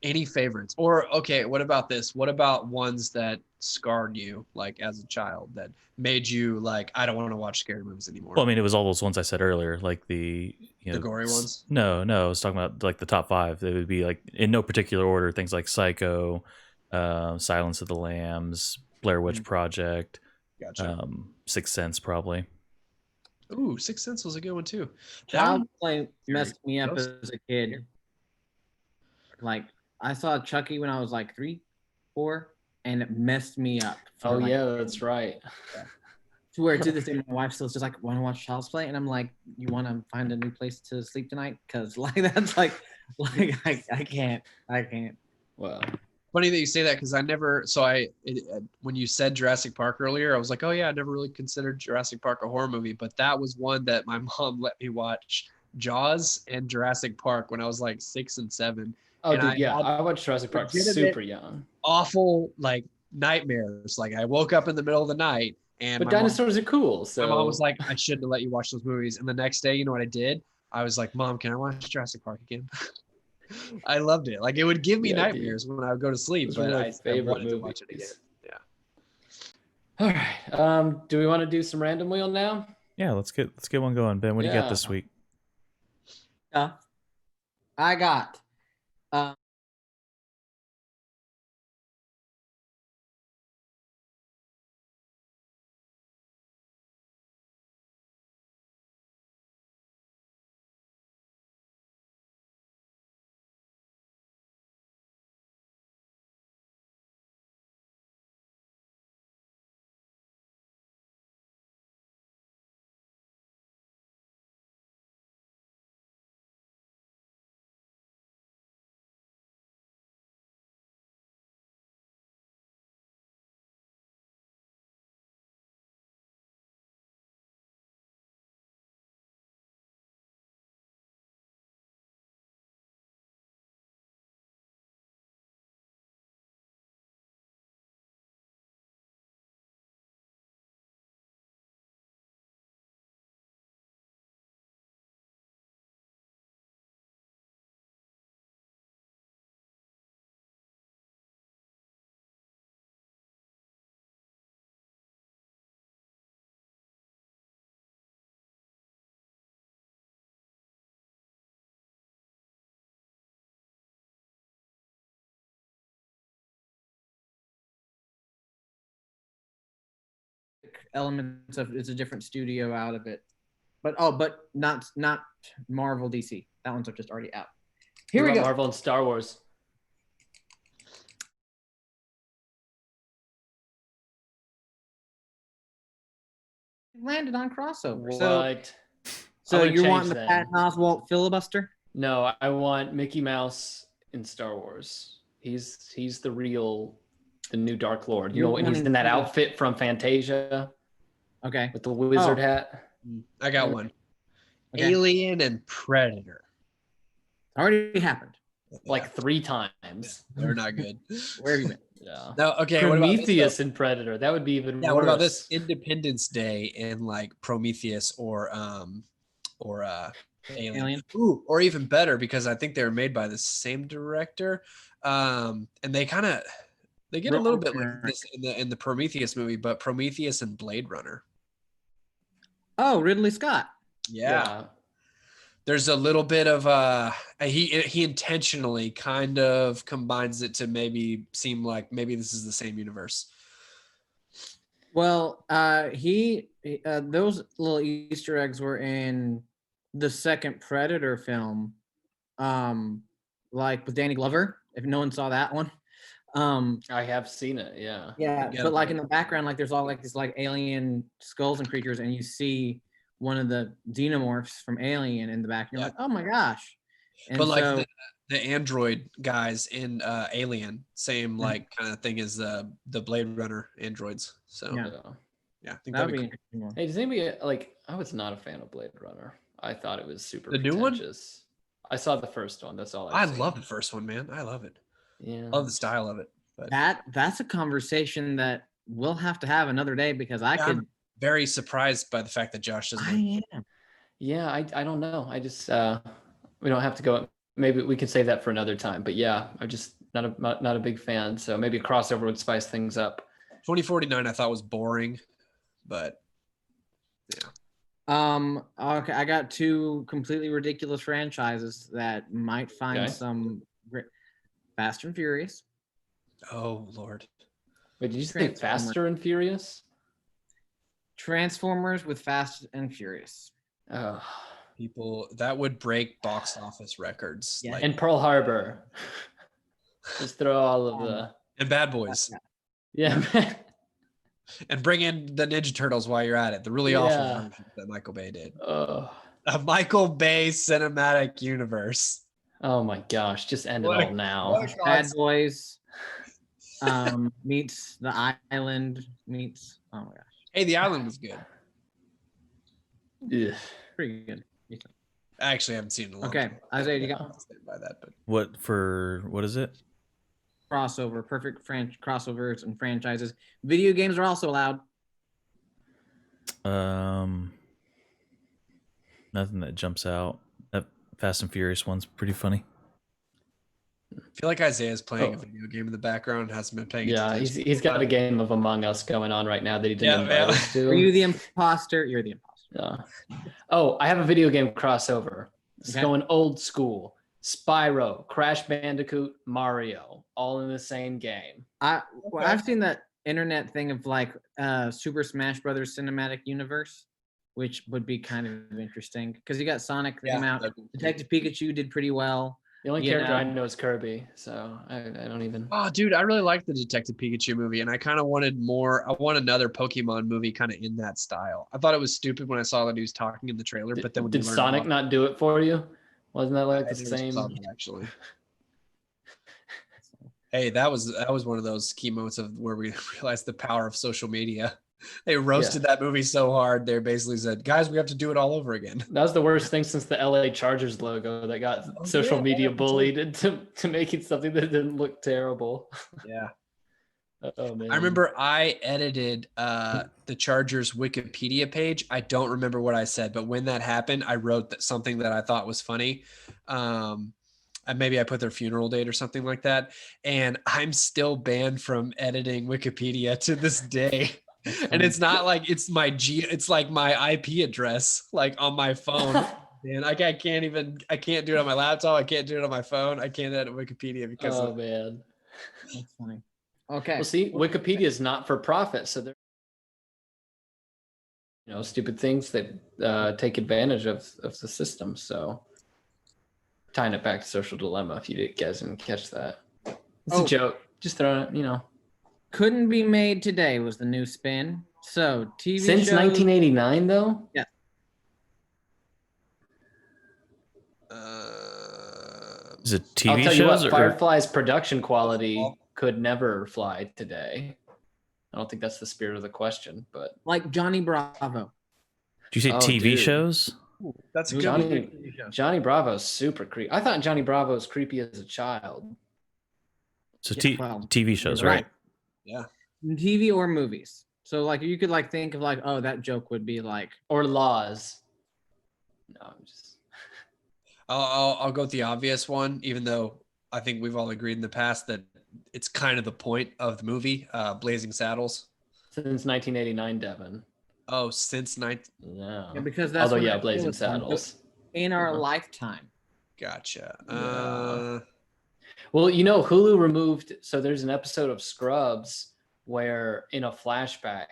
Any favorites? Or okay, what about this? What about ones that scarred you like as a child that made you like, I don't want to watch scary movies anymore? Well, I mean, it was all those ones I said earlier, like the gory ones. No, I was talking about like the top 5. It would be like in no particular order. Things like Psycho, Silence of the Lambs, Blair Witch Project, gotcha. Sixth Sense, probably. Ooh, Sixth Sense was a good one too. Child's Play messed me up as a kid. Like, I saw Chucky when I was like 3, 4, and it messed me up. Oh yeah, that's right. To where to this day, my wife still's just like, want to watch Child's Play? And I'm like, you want to find a new place to sleep tonight? Because like that's like I can't. Wow. Funny that you say that, because I never. So when you said Jurassic Park earlier, I was like, oh yeah, I never really considered Jurassic Park a horror movie, but that was one that my mom let me watch. Jaws and Jurassic Park when I was like 6 and 7. Oh, and dude, I watched Jurassic Park super young. Awful like nightmares. Like I woke up in the middle of the night. But dinosaurs are cool. So my mom was like, I shouldn't have let you watch those movies. And the next day, you know what I did? I was like, Mom, can I watch Jurassic Park again? I loved it. Like it would give me nightmares when I would go to sleep, but I wanted to watch it again. Yeah. All right. Do we want to do some random wheel now? Yeah, let's get one going. Ben, what do you got this week? I got elements of it's a different studio out of it. But not Marvel DC. That one's just already out. Here we go. Marvel and Star Wars. Landed on crossover. What? So you're wanting the Patton Oswalt filibuster? No, I want Mickey Mouse in Star Wars. He's the new Dark Lord. You know, when he's in that outfit from Fantasia. Okay. With the wizard hat. I got one. Okay. Alien and Predator. Already happened. Like 3 times. They're not good. Where have you been? Yeah. No, okay. Prometheus and Predator. That would be even worse. What about this? Independence Day and like Prometheus or Alien. Ooh, or even better, because I think they were made by the same director. And they get a little bit like this in the Prometheus movie, but Prometheus and Blade Runner. Oh, Ridley Scott. Yeah. There's a little bit of he intentionally kind of combines it to maybe seem like maybe this is the same universe. Well, those little Easter eggs were in the second Predator film, like with Danny Glover. If no one saw that one, I have seen it. Yeah. Yeah, but like in the background, like there's all like these like alien skulls and creatures, and you see one of the xenomorphs from Alien in the back. And you're like, oh my gosh! And but like the android guys in Alien, same like kind of thing as the Blade Runner androids. So yeah, I think that'd be cool. Hey, does anybody like? I was not a fan of Blade Runner. I thought it was super. The new one? I saw the first one. That's all I love the first one, man. I love it. Yeah, love the style of it. But that's a conversation that we'll have to have another day, because I'm very surprised by the fact that Josh doesn't. I am. Yeah, I don't know. I just we don't have to go. Maybe we can save that for another time. But yeah, I'm just not a big fan. So maybe a crossover would spice things up. 2049 I thought was boring, but yeah. Okay, I got 2 completely ridiculous franchises that might find some Fast and Furious. Oh Lord. Wait, did you say Faster and Furious? Transformers with Fast and Furious. Oh. People that would break box office records. Yeah. And Pearl Harbor. Just throw all of the and Bad Boys. Yeah, man. And bring in the Ninja Turtles while you're at it. The really awful version that Michael Bay did. A Michael Bay cinematic universe. Oh my gosh! Just end it all now. Bad Boys meets The Island meets. Oh my gosh! Hey, The Island was good. Yeah, pretty good. I actually haven't seen it. Okay, Isaiah, you got by that, but what is it? Crossover, perfect crossovers and franchises. Video games are also allowed. Nothing that jumps out. That Fast and Furious one's pretty funny. I feel like Isaiah's playing a video game in the background and hasn't been paying attention. Yeah, he's got a game of Among Us going on right now that he didn't invite us to. Are you the imposter? You're the imposter. Yeah. Oh, I have a video game crossover. It's going old school. Spyro, Crash Bandicoot, Mario, all in the same game. I've seen that internet thing of like Super Smash Brothers Cinematic Universe, which would be kind of interesting because you got Sonic came out. Detective Pikachu did pretty well. The only character I know is Kirby, so I don't even. Oh, dude, I really liked the Detective Pikachu movie, and I kind of wanted more. I want another Pokemon movie kind of in that style. I thought it was stupid when I saw that he was talking in the trailer, but then did Sonic not do it for you? Wasn't that like the same? Actually, hey, that was one of those key moments of where we realized the power of social media. They roasted that movie so hard. They basically said, "Guys, we have to do it all over again." That was the worst thing since the LA Chargers logo that got social media bullied into making something that didn't look terrible. Yeah. Oh man. I remember I edited the Chargers Wikipedia page. I don't remember what I said, but when that happened, I wrote something that I thought was funny. And maybe I put their funeral date or something like that. And I'm still banned from editing Wikipedia to this day. And it's not like it's like my IP address, like on my phone. Man, I can't do it on my laptop. I can't do it on my phone. I can't edit Wikipedia because man. That's funny. Okay. Well, see, Wikipedia is not for profit, so they're stupid things that take advantage of the system. So tying it back to Social Dilemma, if you guys didn't catch that, it's a joke. Just throwing it, Couldn't be made today was the new spin. So TV since shows, 1989 though. Yeah. Is it TV I'll tell shows you what, or Firefly's production quality could never fly today. I don't think that's the spirit of the question, but like Johnny Bravo. do you say TV dude. shows? Ooh, that's a good Johnny Bravo's super creepy. I thought Johnny Bravo was creepy as a child. So TV shows, right? Yeah. TV or movies. So like you could like think of like, oh, that joke would be like, or Laws. No, I'm just. I'll go with the obvious one, even though I think we've all agreed in the past that it's kind of the point of the movie, Blazing Saddles. Since 1989, Devin. Oh, since Yeah, because that's Blazing Saddles. In our lifetime. Gotcha. Yeah. Well, Hulu removed. So there's an episode of Scrubs where in a flashback,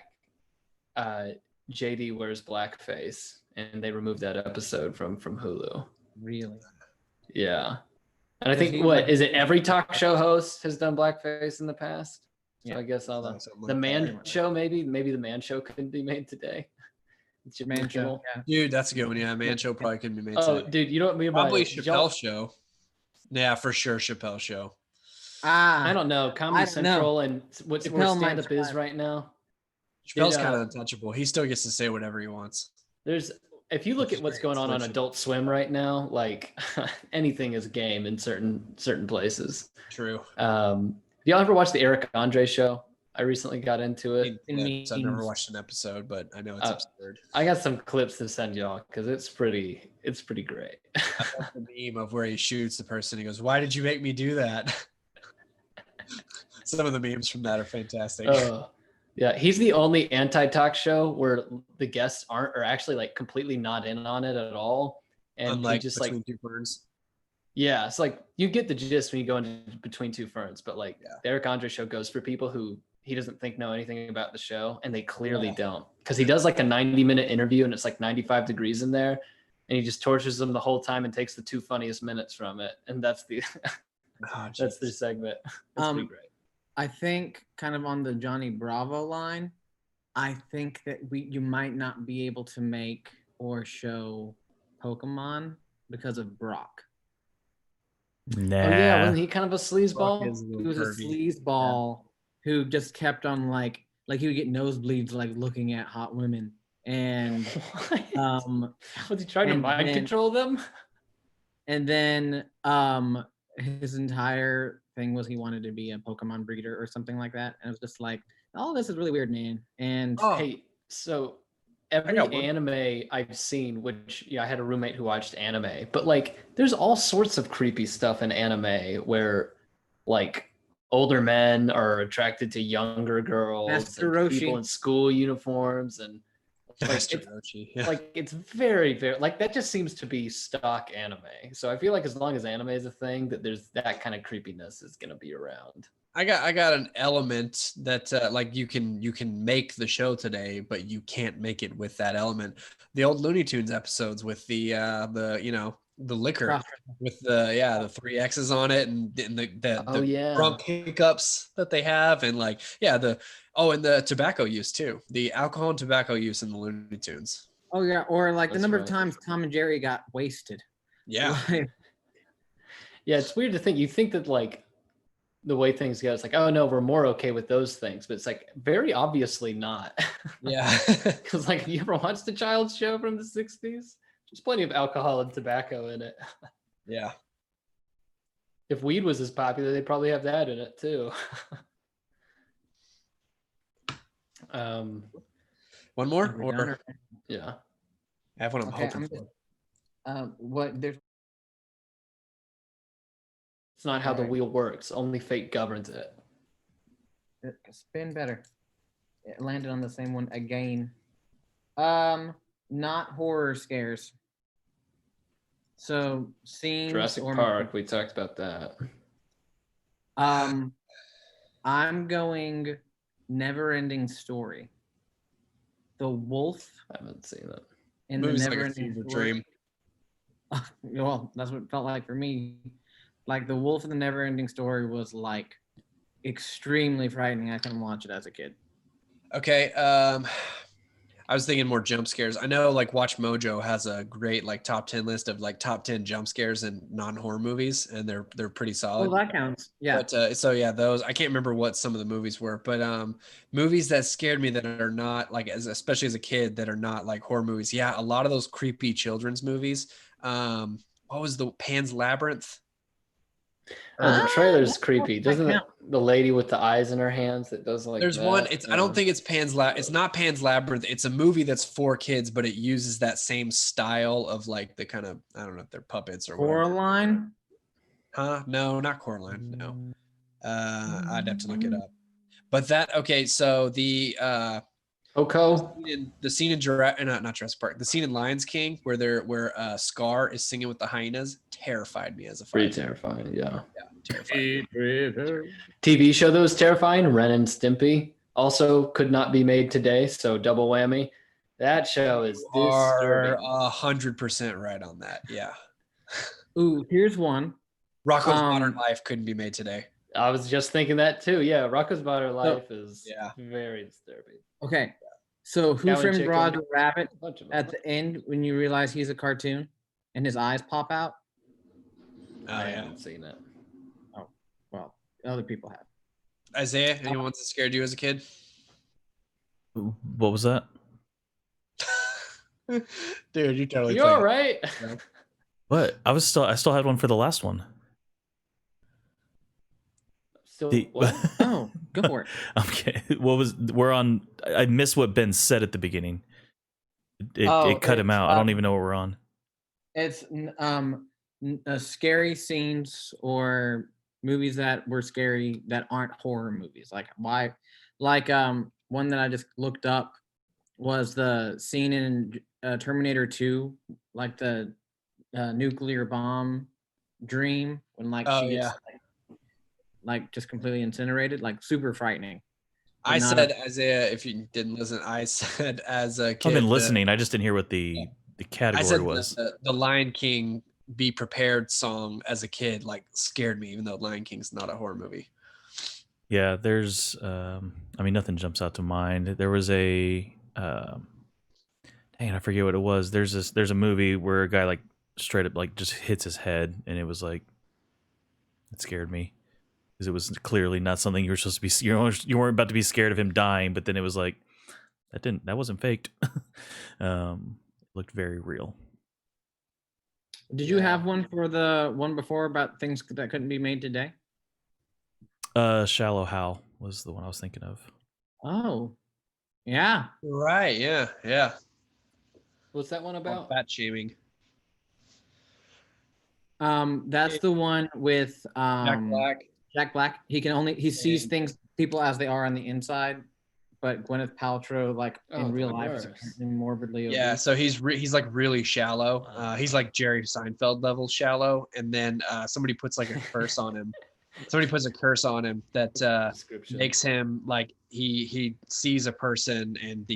JD wears blackface, and they removed that episode from Hulu. Really? Yeah. And I think is it every talk show host has done blackface in the past? So I guess all the Man Show, maybe the Man Show couldn't be made today. It's your Man Show. Yeah. Dude, that's a good one. Yeah, Man Show probably couldn't be made today. Oh, dude, you know what I mean? Probably Chappelle Show. Yeah, for sure, Chappelle Show. I don't know. Comedy Central and where stand-up is right now. Chappelle's kind of untouchable. He still gets to say whatever he wants. If you look at what's going on Adult Swim right now, like anything is game in certain places. True. Y'all ever watch the Eric Andre show? I recently got into it. I've never watched an episode, but I know it's absurd. I got some clips to send y'all because it's pretty great. I love the meme of where he shoots the person. He goes, "Why did you make me do that?" Some of the memes from that are fantastic. Yeah, he's the only anti-talk show where the guests are actually like completely not in on it at all, and unlike just Between Two Ferns. Yeah, it's like you get the gist when you go into Between Two Ferns, but like the Eric Andre show goes for people who he doesn't think know anything about the show, and they clearly don't, because he does like a 90-minute interview and it's like 95 degrees in there, and he just tortures them the whole time and takes the 2 funniest minutes from it, and that's the that's their segment. That's pretty great. I think kind of on the Johnny Bravo line, I think that you might not be able to make or show Pokemon because of Brock. Nah. Oh yeah, wasn't he kind of a sleazeball? He was a sleazeball who just kept on like he would get nosebleeds like looking at hot women, and was he trying to mind control them? And then his entire thing was he wanted to be a Pokemon breeder or something like that, and it was just like, oh, this is really weird, man. And hey, so every anime I've seen, which I had a roommate who watched anime, but like there's all sorts of creepy stuff in anime where like older men are attracted to younger girls, and people in school uniforms, and like it's very, very like that just seems to be stock anime. So I feel like as long as anime is a thing, that there's that kind of creepiness is going to be around. I got an element that like you can make the show today, but you can't make it with that element. The old Looney Tunes episodes with the liquor with the 3 X's on it, and the drunk hiccups that they have, and like and the tobacco use too, the alcohol and tobacco use in the Looney Tunes. Oh yeah, or like the number of times Tom and Jerry got wasted. Yeah. Yeah, it's weird to think. You think that like the way things go, it's like, oh no, we're more okay with those things, but it's like very obviously not. Yeah. Because like, you ever watched the Child's Show from the 60s? There's plenty of alcohol and tobacco in it. Yeah. If weed was as popular, they'd probably have that in it too. One more? Or yeah. I have one I'm hoping for. It's not how the wheel works. Only fate governs it. Spin better. It landed on the same one again. Not horror scares. So scenes. Jurassic Park. We talked about that. I'm going Never Ending Story. The Wolf. I haven't seen that. In Movie's the like a Never-Ending fever Story. dream. Well, that's what it felt like for me. Like The Wolf in the Never-Ending Story was like extremely frightening. I couldn't watch it as a kid. Okay. I was thinking more jump scares. I know like Watch Mojo has a great like top 10 list of like top 10 jump scares in non-horror movies, and they're pretty solid. Oh, that counts. Yeah. But so yeah, those I can't remember what some of the movies were, but movies that scared me that are not like especially as a kid that are not like horror movies. Yeah, a lot of those creepy children's movies. What was the Pan's Labyrinth? Oh, the trailer's creepy. Doesn't it? The lady with the eyes in her hands that does like There's that? one. I don't think it's It's not Pan's Labyrinth. It's a movie that's for kids, but it uses that same style of like the kind of, I don't know if they're puppets or whatever. Coraline? Huh? No, not Coraline. No. I'd have to look it up. But okay. So the Oko. the scene in not Jurassic Park. The scene in Lions King where Scar is singing with the hyenas terrified me as a Pretty 5-year-old. terrifying. Yeah. Terrifying. TV show that was terrifying. Ren and Stimpy also could not be made today. So double whammy. That show is Are disturbing. 100% right on that. Yeah. Ooh, here's one. Rocko's Modern Life couldn't be made today. I was just thinking that too. Yeah, Rocko's Modern Life is very disturbing. Okay, so Who Cow and Framed Chicken. Roger Rabbit Bunch of at them. the end when you realize he's a cartoon and his eyes pop out? I haven't seen it. Oh, well, other people have. Isaiah, anyone that scared you as a kid? What was that? Dude, you totally. You all right? What? I still had one for the last one. Still, The- what? Oh, go for it. Okay. I missed what Ben said at the beginning. It cut him it's, out. I don't even know what we're on. It's scary scenes or movies that were scary that aren't horror movies. One that I just looked up was the scene in Terminator 2, like the nuclear bomb dream when she gets like just completely incinerated, like super frightening. I said, Isaiah, if you didn't listen, I said as a kid. I've been listening. I just didn't hear what the category I said was. The Lion King "Be Prepared" song as a kid like scared me, even though Lion King's not a horror movie. Yeah, there's nothing jumps out to mind. There was a dang, I forget what it was. There's a movie where a guy like straight up like just hits his head, and it was like it scared me because it was clearly not something you were supposed to be. You weren't about to be scared of him dying, but then it was like that wasn't faked. It looked very real. Did you have one for the one before about things that couldn't be made today? Shallow Hal was the one I was thinking of. Oh, yeah. Right. Yeah. What's that one about? Fat shaming. That's the one with Jack Black. Jack Black. He sees things people as they are on the inside, but Gwyneth Paltrow in real life is apparently morbidly obese. Yeah, so he's like really shallow. He's like Jerry Seinfeld level shallow, and then somebody puts like a curse on him. Somebody puts a curse on him that makes him like he sees a person, and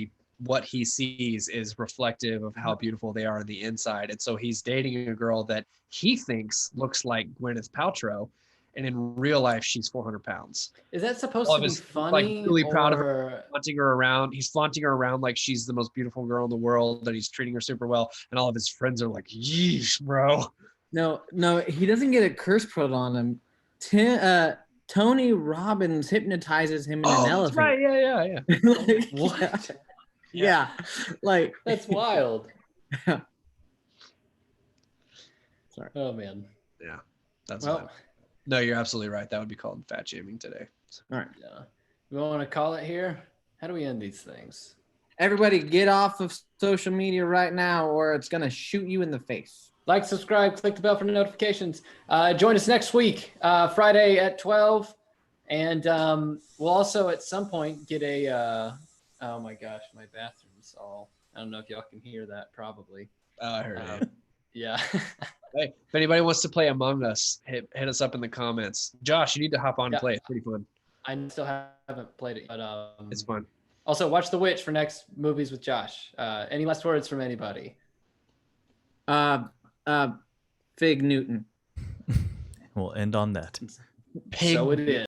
what he sees is reflective of how beautiful they are on the inside. And so he's dating a girl that he thinks looks like Gwyneth Paltrow, and in real life she's 400 pounds. Is that supposed to be funny? Like really proud of her, flaunting her around. He's flaunting her around like she's the most beautiful girl in the world, and he's treating her super well. And all of his friends are like, "Yeesh, bro." No, he doesn't get a curse put on him. Tony Robbins hypnotizes him in an elephant. Right? Yeah. Like, What? Yeah, like That's wild. Sorry. Oh man. Yeah, that's Well, no, you're absolutely right. That would be called fat shaming today. all right. yeah. We want to call it here. How do we end these things? Everybody, get off of social media right now, or it's gonna shoot you in the face. Like, subscribe, click the bell for notifications. Join us next week, Friday at 12. And we'll also at some point get a, oh my gosh, my bathroom's all, I don't know if y'all can hear that, probably. I heard it. Yeah. Hey, if anybody wants to play Among Us, hit us up in the comments. Josh, you need to hop on and play. It's pretty fun. I still haven't played it, but It's fun. Also, watch The Witch for next movies with Josh. Any last words from anybody? Fig Newton. We'll end on that. So it is.